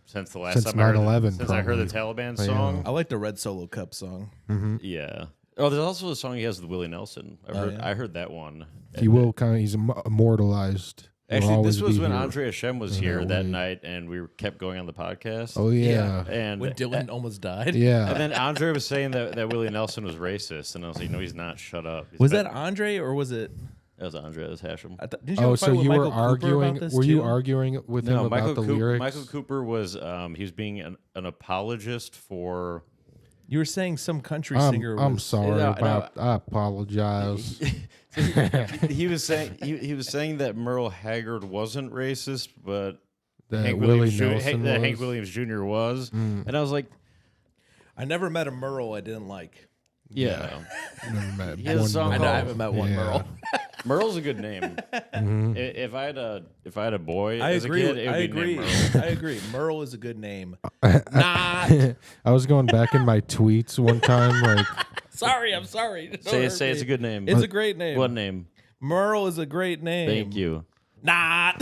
since the last Since time I heard 9/11 since I heard the probably. Taliban Yeah. song. I like the Red Solo Cup song. Yeah. Oh, there's also a song he has with Willie Nelson. I heard that one. He will he's immortalized. He'll Actually, always this was be when here. Andre Hashem was in here that that way. night, and we kept going on the podcast. Oh yeah, And When Dylan almost died. yeah. and then Andre was saying that Willie Nelson was racist, and I was like, no, he's not. Shut up. He's Was bad. that Andre or was it? That was Andre. That was Hashem. Did you Oh, have a so fight with you were Michael Cooper arguing? about this Were you too? arguing with him No, about the lyrics? Michael Cooper was he was being an apologist for. You were saying some country singer. I'm was, sorry No, about. I apologize. He was saying he was saying that Merle Haggard wasn't racist, but That Hank Willie Williams, Nelson that was. Hank Williams Jr. was, and I was like, I never met a Merle I didn't like. Yeah. Never met He has a one song I Merle. know I haven't met one Yeah. Merle. Merle's a good name. If I had a boy I as agree. a kid, it would I be agree. named Merle. I agree. Merle is a good name. Not. Not. I was going back in my tweets one time, like Sorry, I'm sorry. Don't Say hurt it's me. a good name. It's a great name. What name? Merle is a great name. Thank you. Not.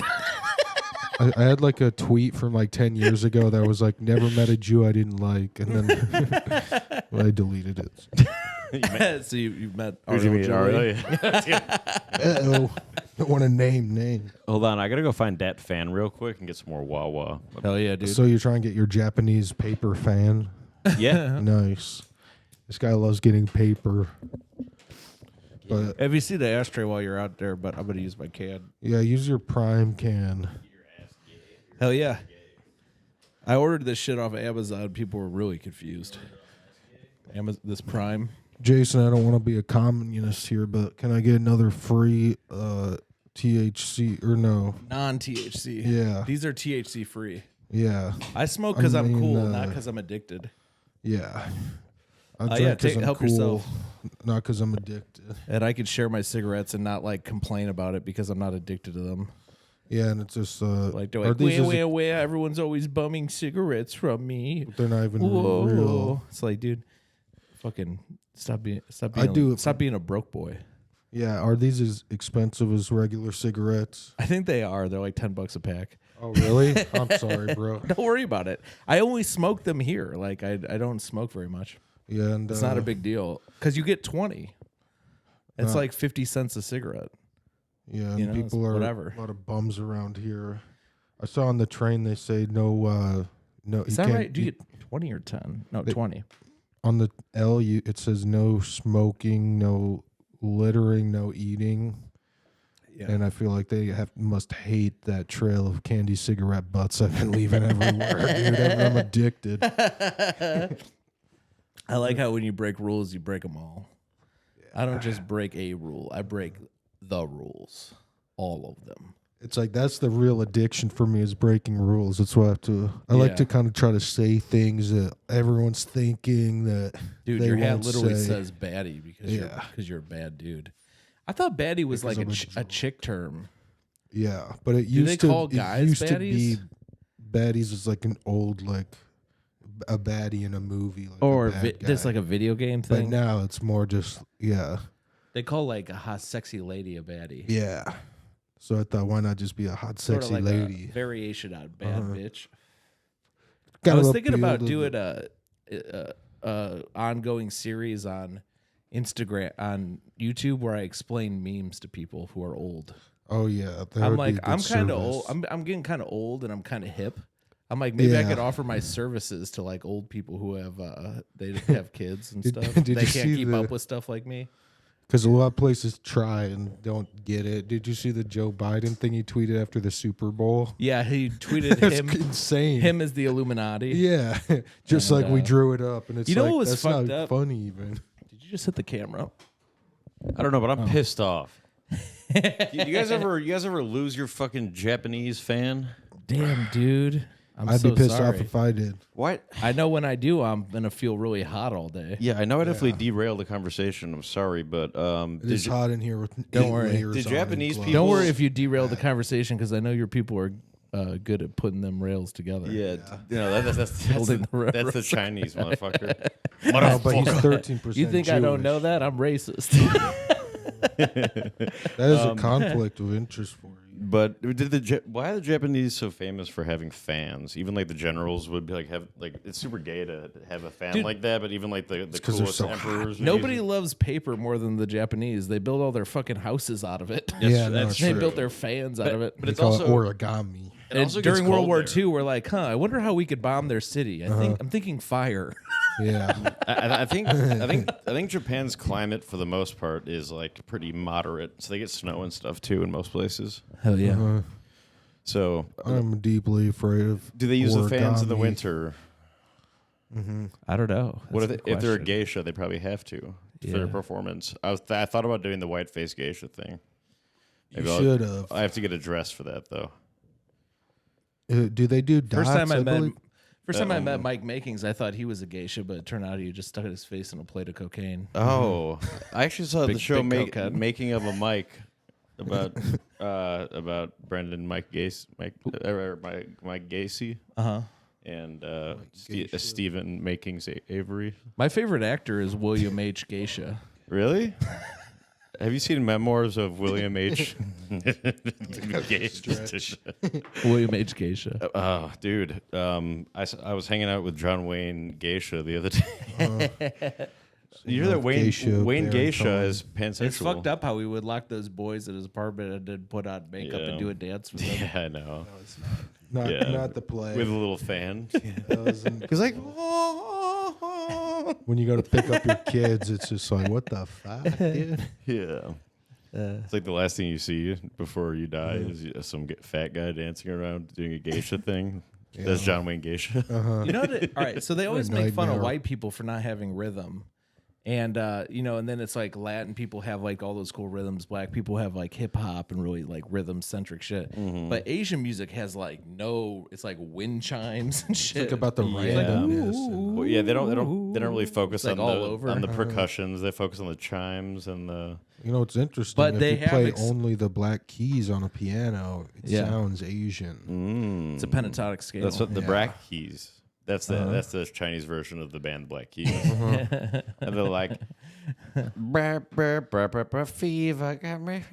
I had like a tweet from like 10 years ago that was like, never met a Jew I didn't like, and then I deleted it. So you met Who'd you meet? Joey? Uh-oh. Don't want to name. Hold on, I gotta go find that fan real quick and get some more Wawa. Hell yeah, dude. So you're trying to get your Japanese paper fan? Yeah. Nice. This guy loves getting paper. But Have you seen the ashtray while you're out there? But I'm gonna use my can. yeah, use your prime can. Hell yeah. I ordered this shit off of Amazon. People were really confused. This Prime. Jason, I don't want to be a communist here, but can I get another free THC or no? Non-THC. Yeah. These are THC free. Yeah. I smoke because I'm mean, cool, not because I'm addicted. Yeah. I yeah, drink 'cause take- I'm help cool, yourself. not because I'm addicted. And I can share my cigarettes and not like complain about it because I'm not addicted to them. Yeah, and it's just Like they're are like, these where, everyone's always bumming cigarettes from me. they're not even Whoa. real. It's like, dude, fucking stop being do- being a broke boy. Yeah, are these as expensive as regular cigarettes? I think they are. They're like $10 a pack. Oh, really? I'm sorry, bro. Don't worry about it. I only smoke them here. Like I don't smoke very much. Yeah, and It's not a big deal because you get 20. It's Uh, like 50 cents a cigarette. Yeah, and you know, people it's are whatever. a lot of bums around here. I saw on the train they say no. Is that right? Do you get 20 or 10? No, 20. on the L? It says no smoking, no littering, no eating. Yeah. And I feel like they must hate that trail of candy cigarette butts I've been leaving everywhere, dude. I'm addicted. I like how when you break rules, you break them all. I don't just break a rule. I break the rules. All of them. It's like that's the real addiction for me is breaking rules. That's why I like Yeah. to kind of try to say things that everyone's thinking that Dude, they your hat won't literally say. says baddie because Yeah. you're a bad dude. I thought baddie was Because like I'm a chick term. Yeah, but it Do they used to call it guys used to be baddies? baddies is like an old like a baddie in a movie like Or a bad guy. just like a video game but thing. now it's more just They call like a hot, sexy lady a baddie. yeah. So I thought why not just be a hot Sort of sexy like lady? a variation on bad bitch. I Gotta was thinking appeal about to doing the- a ongoing series on Instagram, on YouTube, where I explain memes to people who are old. Oh yeah, that I'm would like, be a good I'm kind of service. old. I'm getting kind of old, and I'm kind of hip. I'm like, maybe I Yeah. could offer my services to like old people who have they have kids and Did- stuff. did They you can't see keep the- up with stuff like me. Because a lot of places try and don't get it. Did you see the Joe Biden thing he tweeted after the Super Bowl? Yeah, he tweeted That's him. insane. Him as the Illuminati. Yeah, just And, like we drew it up, and it's you know like what was that's fucked not up? funny even. Did you just hit the camera? I don't know, but Oh. I'm pissed off. you guys ever lose your fucking Japanese fan? Damn, dude. I'd so be pissed sorry. off if I did. What? I know when I do, I'm gonna feel really hot all day. Yeah, I know I definitely derailed the conversation. I'm sorry, but It is hot in here with Don't eight worry. layers Did on Japanese and people- Don't worry if you derail the conversation because I know your people are good at putting them rails together. yeah, you know that's Building the the railroad. Chinese motherfucker. No, but he's 13%. You think I don't know that? I'm racist. That is a conflict of interest for you. But why are the Japanese so famous for having fans? Even like the generals would be like it's super gay to have a fan Dude, like that. But even like the 'cause they're coolest so emperors, would Nobody use it. loves paper more than the Japanese. They build all their fucking houses out of it. Yeah, no, that's true. They built their fans out of it. But They it's call also it origami. it And also gets during World cold War there. II, we're like, I wonder how we could bomb their city. I'm thinking fire. Yeah, I think Japan's climate for the most part is like pretty moderate. So they get snow and stuff too in most places. Hell yeah. So I'm deeply afraid of. do they use the fans in the origami. winter? I don't know. What That's if they're a question. geisha? They probably have to for their Yeah. performance. I thought about doing the white face geisha thing. You Maybe I'll- should have. I have to get a dress for that though. Do they do dots? First time I met believe? First time I met Mike Makings, I thought he was a geisha, but it turned out he just stuck his face in a plate of cocaine. Oh, I actually saw the show big cokehead. Making of a Mike about Brendan Mike Gacy, Mike Gacy, and Stephen Makings Avery. My favorite actor is William H. Geisha. Really? Have you seen memoirs of William H. William H. Geisha. Oh, dude. I was hanging out with John Wayne Geisha the other day. You hear that Wayne Geisha is pansexual. It's fucked up how we would lock those boys at his apartment and then put on makeup and do a dance for them. Yeah, I know. No, it's not. Not the play. With a little fan. Because like, when you go to pick up your kids, it's just like, what the fuck, dude? Yeah. It's like the last thing you see before you die is some fat guy dancing around doing a geisha thing. Yeah. That's John Wayne Geisha. You know, all right, so they always make fun of nightmare. white people for not having rhythm. And, and then it's like Latin people have like all those cool rhythms. Black people have like hip hop and really like rhythm centric shit. But Asian music has like it's like wind chimes and shit. Think about the randomness. Well, yeah, they don't really focus like on all over. on the percussions. They focus on the chimes and the. You know, it's interesting. But if they you have play only the black keys on a piano, it Yeah. sounds Asian. It's a pentatonic scale. That's what the Black Keys. That's the Chinese version of the band Black Keys. And they're like, fever got me.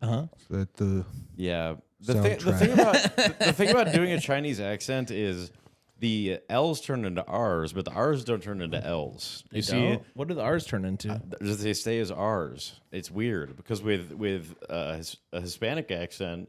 That the Yeah. The Soundtrack. thing about doing a Chinese accent is the L's turn into R's, but the R's don't turn into L's. You see, what do the R's turn into? they stay as R's. It's weird because with a Hispanic accent,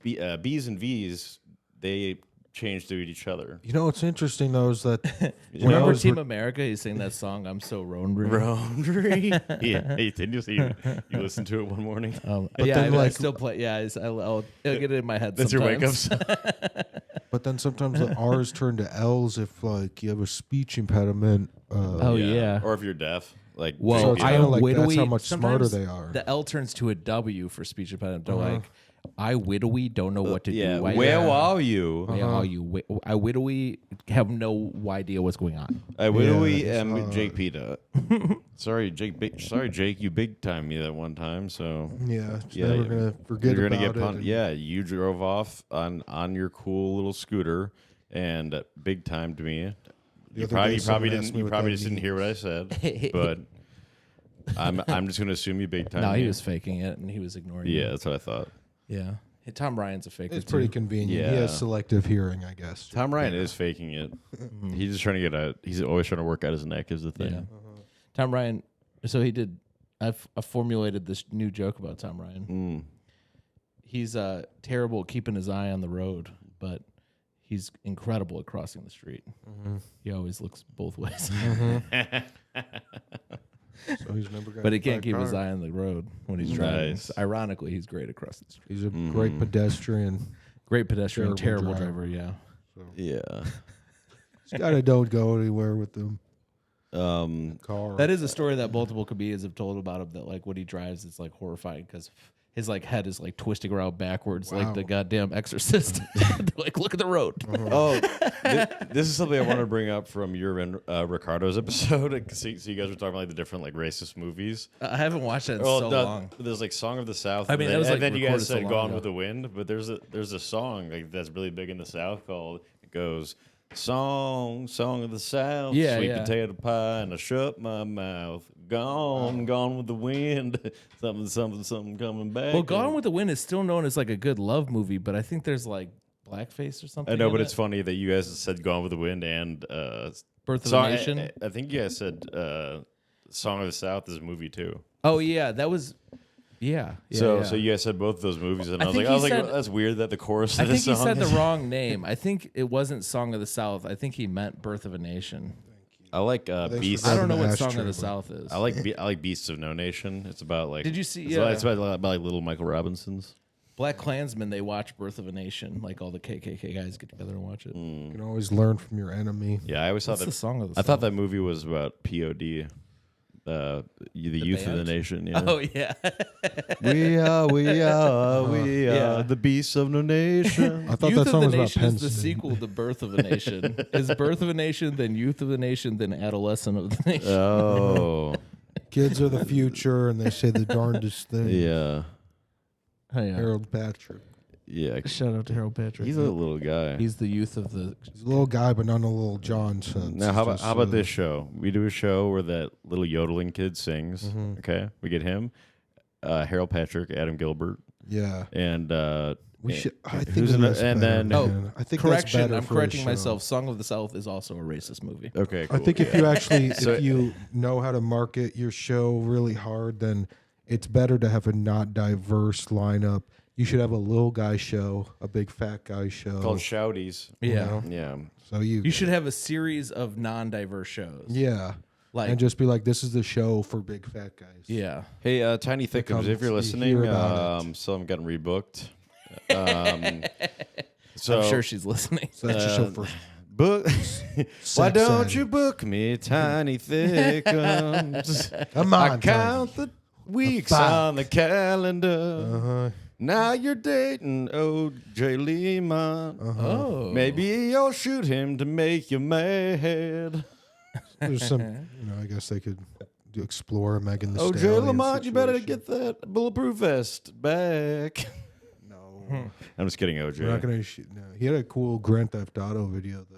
B's and V's they change to each other. You know what's interesting though is that Remember Team America? He's singing that song, "I'm So Rondry." Yeah. Hey, didn't you see? You listened to it one morning. then, I like- still play. Yeah, I'll get it in my head. That's sometimes. your wake up. but then sometimes the R's turn to L's if like you have a speech impediment. Oh yeah. Or if you're deaf, like Well, So it's I kinda like widowy, that's how much smarter sometimes they are. The L turns to a W for speech impediment. They're like, I widowy don't know what to yeah. do. Where are you? Where are you? I widowy have no idea what's going on. I widowy am Jake Pita. Sorry, Jake. Sorry, Jake. You big timed me that one time. So Yeah, it's never gonna forget you're about gonna get it. punished. Yeah, you drove off on your cool little scooter and big timed me. The You other probably day someone asked didn't. me You what probably that just didn't hear what I said. But I'm just gonna assume you big timed. No, me. he was faking it and he was ignoring it. Yeah, that's what I thought. Yeah. Hey, Tom Ryan's a faker It's too. pretty convenient. He Yeah. has selective hearing, I guess. Tom Ryan is faking it. He's just trying to get out. He's always trying to work out his neck. Is the thing. Yeah. Tom Ryan. So he did. I formulated this new joke about Tom Ryan. He's terrible at keeping his eye on the road, but he's incredible at crossing the street. He always looks both ways, So he's never got but he a can't black keep his car. eye on the road when he's driving. Nice. Ironically, he's great at crossing the street. He's a great pedestrian. Great pedestrian, Terrible terrible driver. driver. Yeah. Yeah. This guy don't go anywhere with them. Car. That is a story that multiple comedians have told about him. That like when he drives, it's like horrifying because his like head is like twisting around backwards like the goddamn Exorcist. Like, look at the road. Oh, this is something I want to bring up from your and Ricardo's episode. So you guys were talking about like the different like racist movies. I haven't watched that in so long. There's like Song of the South. I mean, and that was, like, then you recorded guys so said long Gone ago. with the Wind, but there's a song like that's really big in the South called it goes. Song of the South, Yeah, sweet yeah. potato pie, and I shut my mouth. Gone with the wind. something coming back. Well, Gone with the Wind is still known as like a good love movie, but I think there's like blackface or something. I know, in but it. it's funny that you guys said Gone with the Wind and Birth of Song- a Nation. I think you guys said Song of the South is a movie too. Oh yeah, that was. Yeah. So you guys said both of those movies, and I I was think like, he said- well, that's weird that the chorus I of think this he song said the is- wrong name. I think it wasn't Song of the South. I think he meant Birth of a Nation. I like Thanks Beasts. for I don't know what Ashtray, Song of the but- South is. I like Beasts of No Nation. It's about like. Did you see- It's, yeah. it's about like little Michael Robinsons. Black Klansmen, they watch Birth of a Nation. Like all the KKK guys get together and watch it. You can always learn from your enemy. Yeah, I always thought What's the that. Song of the I South? thought that movie was about POD. the youth of the band? nation. Yeah. Oh yeah. We are the beasts of the nation. I thought Youth that song of the was about Nation is the Penn State. sequel to Birth of a Nation. Is Birth of a Nation, then Youth of the Nation, then Adolescent of the Nation. Oh, Kids are the future, and they say the darndest thing. yeah, Oh, yeah. Harold Patrick. yeah. Shout out to Harold Patrick. He's a little guy. He's the youth of the. He's a little guy, but not a little John sense. Now, how It's about just, this show? We do a show where that little yodeling kid sings. Mm-hmm. Okay, we get him, Harold Patrick, Adam Gilbert, Yeah. and We should. I think who's in that's it? And better, then man. I think Correction, that's better I'm for a correcting show. myself. Song of the South is also a racist movie. okay, cool. I think if you actually, So- if you know how to market your show really hard, then it's better to have a not diverse lineup. You should have a little guy show, a big fat guy show. called Shouties. you Yeah. know? Yeah, So you You should have a series of non-diverse shows. yeah, Like, and just be like, this is the show for big fat guys. yeah. Hey, Tiny Thickums, if you're you listening, hear about still haven't gotten rebooked. So I'm sure she's listening. So that's your show for book. Why sex don't ed. you book me, Tiny Thickums? Come I on, count the weeks Five. on the calendar. Uh-huh. Now you're dating O.J. Lima. Oh. Maybe you'll shoot him to make you mad. There's some, I guess they could explore Megan the O.J. Stallion Lamont, you better situation. get that bulletproof vest back. No, I'm just kidding, O.J. we're not gonna. No, he had a cool Grand Theft Auto video though.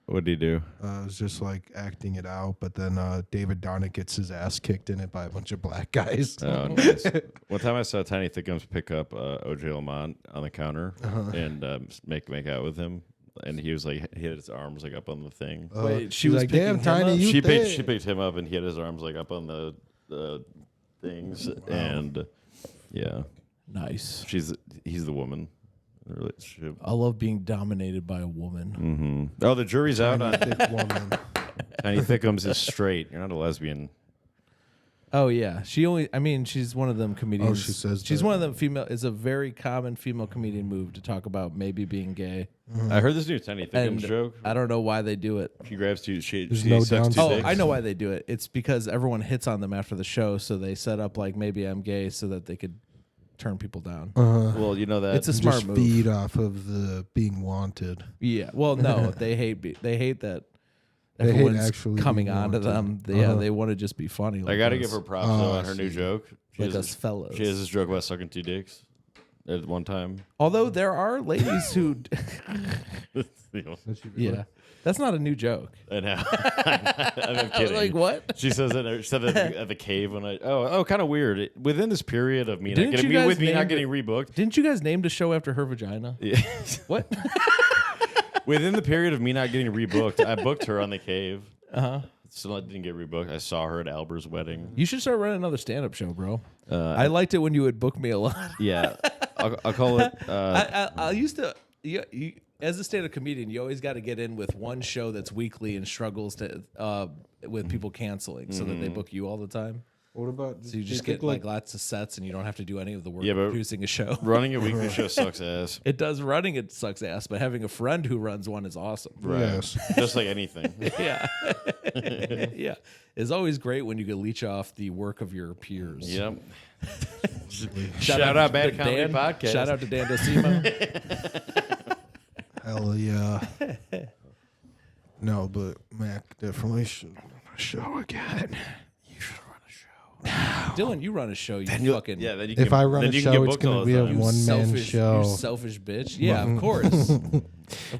What'd he do? It was just like acting it out, but then David Donner gets his ass kicked in it by a bunch of black guys. Oh, nice. One time I saw Tiny Thickums pick up O.J. Lamont on the counter and make out with him, and he was like, he had his arms like up on the thing. Wait, she she's was like, picking damn, him Tiny, up? you She thick." picked him up, and he had his arms like up on the things, and yeah, Nice. he's the woman in the relationship. I love being dominated by a woman. Mm-hmm. Oh, the jury's out on Thick woman. Tiny Thickums is straight. You're not a lesbian. Oh yeah, she's one of them comedians. she says she's that. one of them female. It's a very common female comedian move to talk about maybe being gay. I heard this new Tiny Thickums And joke. I don't know why they do it. She grabs two. She There's no sucks two downside. Oh, dicks. I know why they do it. It's because everyone hits on them after the show, so they set up like maybe I'm gay so that they could turn people down. Well, you know that. It's a smart Just move. feed off of the being wanted. Yeah. Well, no, they hate that They hate everyone's actually coming being onto wanted. them. They want to just be funny. I Like gotta us. give her props though on her I new see. joke. She Like has us this- fellows. She has this joke about sucking two dicks at one time. Although there are ladies who, yeah, that's not a new joke. And I'm kidding. Like what? She says it. She said that at the cave when kind of weird. Within this period of me Didn't not you getting guys with me name not it- getting rebooked. Didn't you guys name the show after her vagina? Yeah. What? Within the period of me not getting rebooked, I booked her on the cave. Uh-huh. Still didn't get rebooked. I saw her at Alber's wedding. You should start running another stand-up show, bro. I liked it when you would book me a lot. Yeah, I'll call it. I used to. You, as a stand-up comedian, you always got to get in with one show that's weekly and struggles to with people canceling, so that they book you all the time. What about? So you just get like lots of sets, and you don't have to do any of the work Yeah, but- of producing a show. Running a weekly show sucks ass. It does running; it sucks ass. But having a friend who runs one is awesome. Right. Yes. Just like anything. Yeah, yeah. It's always great when you can leech off the work of your peers. Yep. Shout out Bad to Comedy Dan. Podcast. Shout out to Dan Docimo. Hell yeah. No, but Mac definitely should run a show again. You should run a show. Dylan, you run a show. You fucking Yeah, then you If can, I run then a you can show, get it's booked all gonna the be a time. you one-man selfish, show. You selfish bitch. Yeah, of course. Of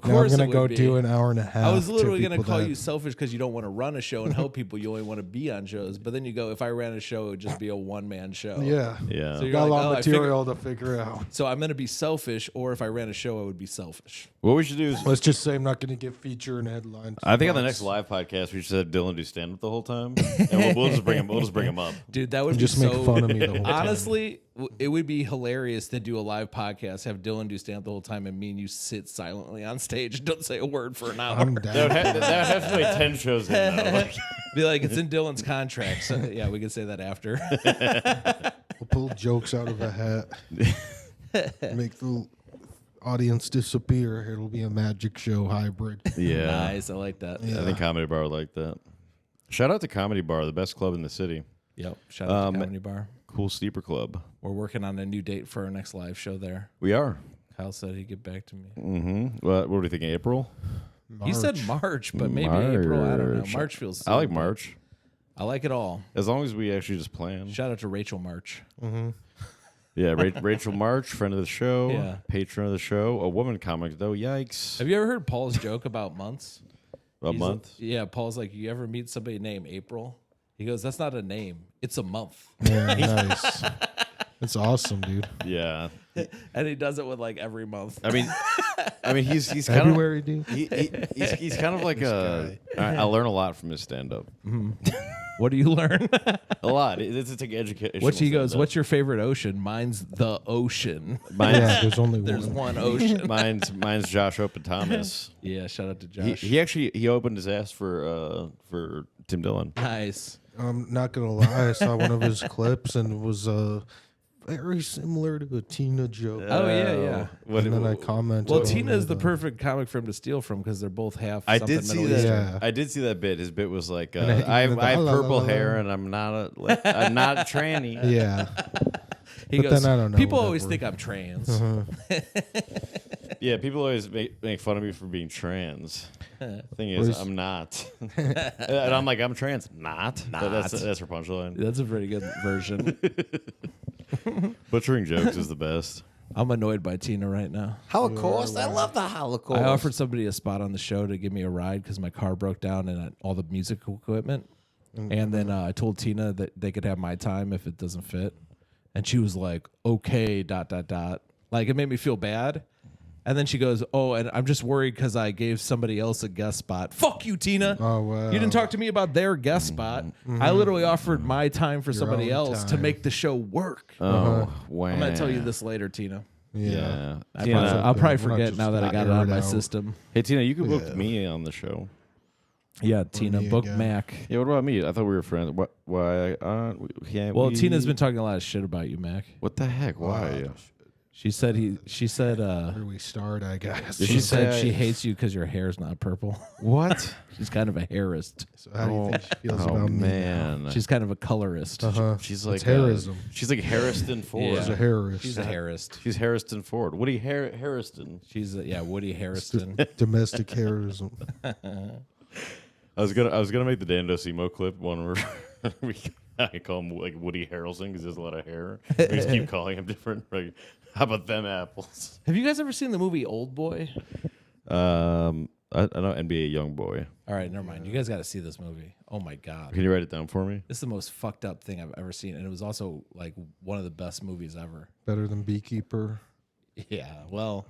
Now I'm course, gonna it would go be. do an hour and a half. I was to literally going to people call that- you selfish because you don't want to run a show and help people. You only want to be on shows. But then you go, if I ran a show, it would just be a one-man show. Yeah. Yeah. So you're Got a like, lot oh, of I figured- material to figure out. So I'm going to be selfish, or if I ran a show, I would be selfish. What we should do is, Let's just say I'm not going to get feature and headlines. I think on the next live podcast, we should have Dylan do stand up the whole time, and we'll just bring him. We'll just bring him up. Dude, that would Just be make so... fun of me the whole time. Honestly, it would be hilarious to do a live podcast, have Dylan do stand up the whole time, and me and you sit silently on stage and don't say a word for an hour. I'm That down. would have to be 10 shows in though. Like, Be like, it's in Dylan's contract. So, yeah, we can say that after. We'll pull jokes out of a hat. Make the audience disappear. It'll be a magic show hybrid. yeah. Nice, I like that. I think Comedy Bar would like that. Shout out to Comedy Bar, the best club in the city. Yep. Shout out to Comedy Bar. Cool Sleeper Club. We're working on a new date for our next live show there. We are. Kyle said he'd get back to me. Mm-hmm. What do you think? April? He said March, but maybe April. I don't know. March feels. I like silly. March. I like it all. As long as we actually just plan. Shout out to Rachel March. Yeah, Rachel March, friend of the show, Yeah. patron of the show, a woman comic though. Yikes! Have you ever heard Paul's joke about months? A He's month? Yeah, Paul's like, you ever meet somebody named April? He goes, that's not a name. It's a month. Yeah, nice. That's awesome, dude. Yeah. And he does it with like every month. I mean, he's kind of February, dude. he's kind of like a. I learn a lot from his stand up. What do you learn? A lot. It's like education. He goes, what's your favorite ocean? Mine's the ocean. Yeah, there's only There's one. one ocean. Mine's Josh Open Thomas. Yeah, shout out to Josh. He actually opened his ass for Tim Dillon. Nice. I'm not gonna lie. I saw one of his clips and it was very similar to a Tina joke. Oh, yeah. And then I commented. Well, on Tina is it, the perfect comic for him to steal from because they're both half. I something did see Middle that. Eastern. Yeah. I did see that bit. His bit was like, And then I have la, la, purple la, la. hair and I'm not a tranny. Yeah. He But goes, then I don't know people what that always word- think I'm trans. Yeah, people always make fun of me for being trans. Thing is, Where's- I'm not. And I'm like, I'm trans. Not. But that's her punchline. That's a pretty good version. Butchering jokes is the best. I'm annoyed by Tina right now. Holocaust? I love the Holocaust. I offered somebody a spot on the show to give me a ride because my car broke down and all the musical equipment. And then I told Tina that they could have my time if it doesn't fit. And she was like, okay, ... Like, it made me feel bad. And then she goes, oh, and I'm just worried because I gave somebody else a guest spot. Fuck you, Tina. Oh, wow. You didn't talk to me about their guest spot. I literally offered my time for somebody own else to time. make the show work. Oh, wow. I'm going to tell you this later, Tina. Yeah. Tina, I'll probably We're not forget just now that I got it air out of it my out. system. Hey, Tina, you could book me on the show. Yeah, Tina, me book again. Mac. Yeah, what about me? I thought we were friends. What? Why? Well, Tina's been talking a lot of shit about you, Mac. What the heck? Why? She said Where we start, I guess. Did she she said say- she hates you because your hair's not purple. What? She's kind of a hairist. So how do you think she feels Oh about me? man. She's kind of a colorist. Uh-huh. She's like It's hairism. She's like Harrison Ford. She's a hairist. She's a hairist. She's Harrison Ford. Woody Harrison. She's Woody Harrison. Domestic hairism. I was gonna make the Dan Docimo clip one where I call him like Woody Harrelson because he has a lot of hair. We just keep calling him different. Like, how about them apples? Have you guys ever seen the movie Old Boy? I know NBA YoungBoy. All right, never mind. You guys got to see this movie. Oh my god, Can you write it down for me? this is the most fucked up thing I've ever seen, and it was also like one of the best movies ever. Better than Beekeeper. Yeah, well,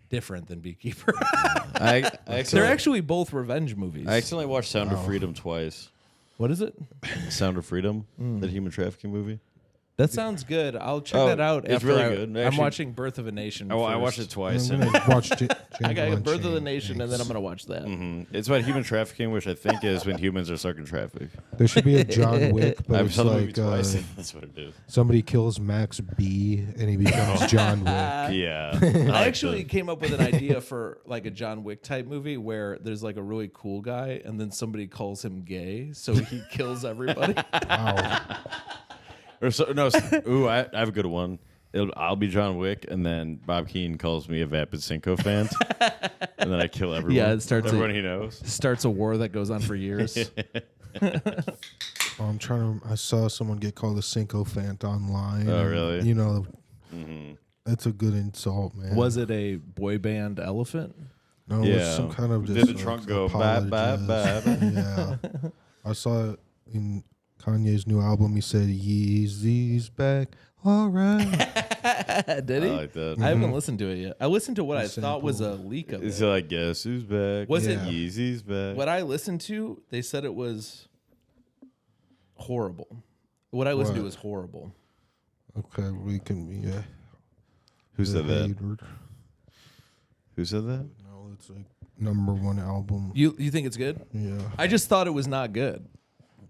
different than Beekeeper. I They're actually both revenge movies. I accidentally watched Sound of Freedom twice. What is it? Sound of Freedom, that human trafficking movie. That sounds good. I'll check Oh, that out. it's after really I- good. I'm Actually- watching Birth of a Nation. I watched first. it twice. I'm gonna watch I got Django Birth of the Unchained. Nation, and then I'm gonna watch that. It's about human trafficking, which I think is when humans are stuck in traffic. There should be a John Wick, but I've it's saw the movie like twice. That's what it is. somebody kills Max B and he becomes John Wick. Yeah. I actually came up with an idea for like a John Wick type movie where there's like a really cool guy, and then somebody calls him gay, so he kills everybody. Wow. Or so, no. Ooh, I have a good one. I'll be John Wick, and then Bob Keane calls me a vapid sycophant, and then I kill everyone. Yeah, it starts everyone he knows. Starts a war that goes on for years. I saw someone get called a sycophant online. Oh, and, really? You know, that's a good insult, man. Was it a boy band elephant? No, it was Yeah. some kind of Did just the trunk like, go, bye, bye, apologist. Yeah. I saw it in Kanye's new album. He said, Yeezy's back. All right. Did he? I like that. I haven't listened to it yet. I listened to what I The thought was a sample. leak of It's it. like, guess who's back? Was it- Yeezy's back? What I listened to, they said it was horrible. What I listened to What? was horrible. Okay, we can be. Who said that? hater. Who said that? No, it's like #1 album. You think it's good? Yeah. I just thought it was not good.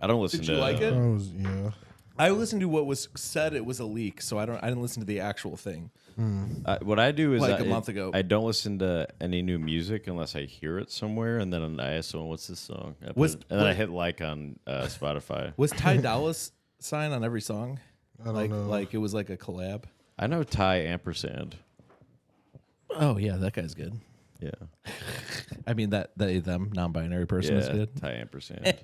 I don't listen Did to you like it? Yeah. I listened to what was said. It was a leak, so I didn't listen to the actual thing. What I do is Like a month ago. I don't listen to any new music unless I hear it somewhere, and then I ask someone, "What's this song?" Was- and then I hit like on Spotify. Was Ty Dolla sign on every song? I don't like know. like it was like a collab. I know Ty Ampersand. Oh yeah, that guy's good. Yeah. I mean that them non-binary person is good. Ty Ampersand.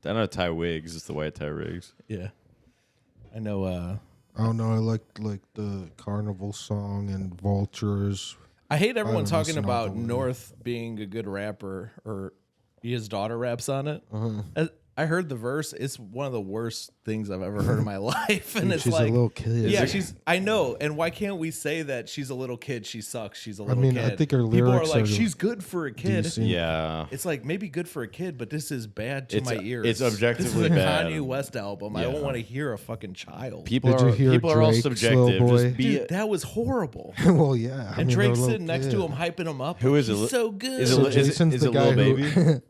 I know Ty Wiggs. It's the white Ty Riggs. Yeah. I know I don't know. I like the carnival song and vultures. I hate everyone don't talking listen all about the way. North being a good rapper or his daughter raps on it. Uh-huh. I heard the verse. It's one of the worst things I've ever heard in my life. And Dude, it's she's like, a little kid. yeah, I know. And why can't we say that she's a little kid? She sucks. She's a little mean, kid. I think her People are lyrics like, are she's good for a kid. decent. Yeah. It's like maybe good for a kid, but this is bad to my ears. it's objectively This is a bad. Kanye West album. I Yeah. don't want to hear a fucking child. People Did you hear are all Drake's subjective. Little Boy? Just be Dude, that was horrible. Well, yeah. And Drake's sitting next to him, hyping him up. Who is He's it? so good. Is So it Jason's is the it guy Lil who, Baby?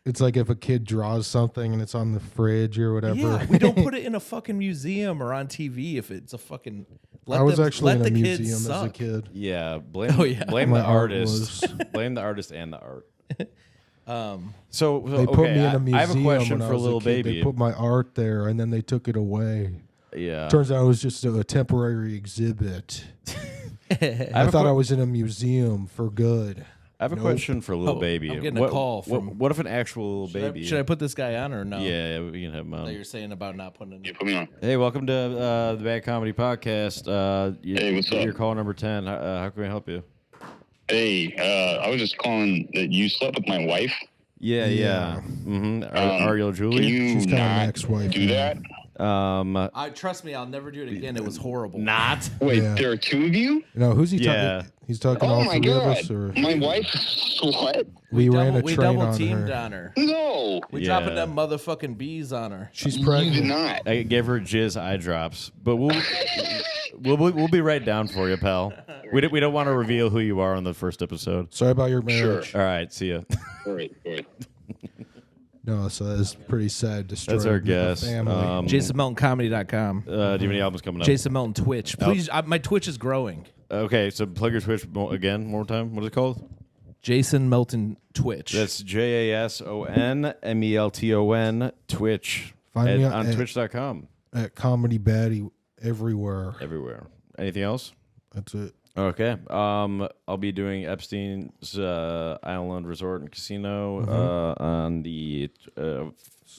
It's like if a kid draws something and it's on the fridge or whatever. Yeah, we don't put it in a fucking museum or on TV if it's a fucking. I was actually let in a the kids museum as a suck. kid. Yeah. Blame Oh, yeah. blame My the art artist. Blame the artist and the art. So They put okay, me in a museum I have a question when I for was Lil a kid. Baby. They put my art there and then they took it away. Yeah. Turns out it was just a temporary exhibit. I thought I was in a museum for good. I have a question for Lil Oh, Baby. I'm getting a call from- What if an actual Lil Baby? Should I put this guy on or no? Yeah, we can have him That on. you're saying about not putting it. Put me on. Hey, welcome to the Bad Comedy Podcast. Hey, what's up? You're call number 10. How can we help you? Hey, I was just calling that you slept with my wife. Yeah. Yeah. Mm-hmm. Are you Can Julie? you She's kinda not Mack's wife, do that? Trust me, I'll never do it again. It was horrible. Not. Wait, Yeah. there are two of you? No, who's he Yeah. talking? He's talking Oh all my three of god. us, or My wife slut? we ran a We train double on teamed her. on her. No. We Yeah. dropping them motherfucking bees on her. She's You did pregnant. not. I gave her jizz eye drops, but we'll be right down for you, pal. We don't want to reveal who you are on the first episode. Sorry about your marriage. All right, see ya. All right. No, so that's pretty sad. That's our guest. Family. JasonMeltonComedy.com. Do you have any albums coming up? Jason Melton Twitch. Please, my Twitch is growing. Okay, so plug your Twitch again, one more time. What is it called? Jason Melton Twitch. That's JasonMelton Twitch. Find me on at- Twitch.com. At Comedy Baddie everywhere. Everywhere. Anything else? That's it. Okay. I'll be doing Epstein's Island Resort and Casino on the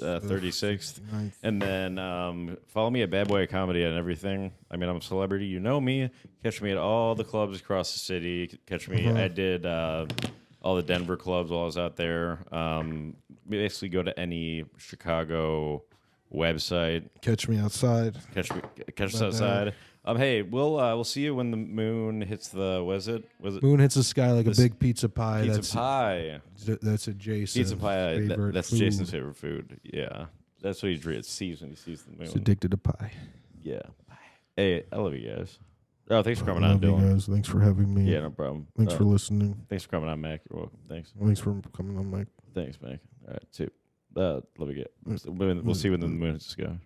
36th. And then follow me at Bad Boy of Comedy and everything. I mean, I'm a celebrity. You know me. Catch me at all the clubs across the city. Catch me. I did all the Denver clubs while I was out there. Basically, go to any Chicago website. Catch me outside. Catch us outside. Hey, we'll see you when the moon hits the. Was it Moon hits the sky like a big pizza pie. pizza pie? That's a Jason. Pizza pie. That's food. Jason's favorite food. Yeah, that's what he sees when he sees the moon. He's addicted to pie. Yeah. Hey, I love you guys. Oh, thanks for coming I on, love you Dylan. guys. Thanks for having me. Yeah, no problem. Thanks for listening. Thanks for coming on, Mac. You're welcome. Thanks. Thanks for coming on, Mike. Thanks, Mac. All right, too. Love you. We'll see you when the moon hits the sky.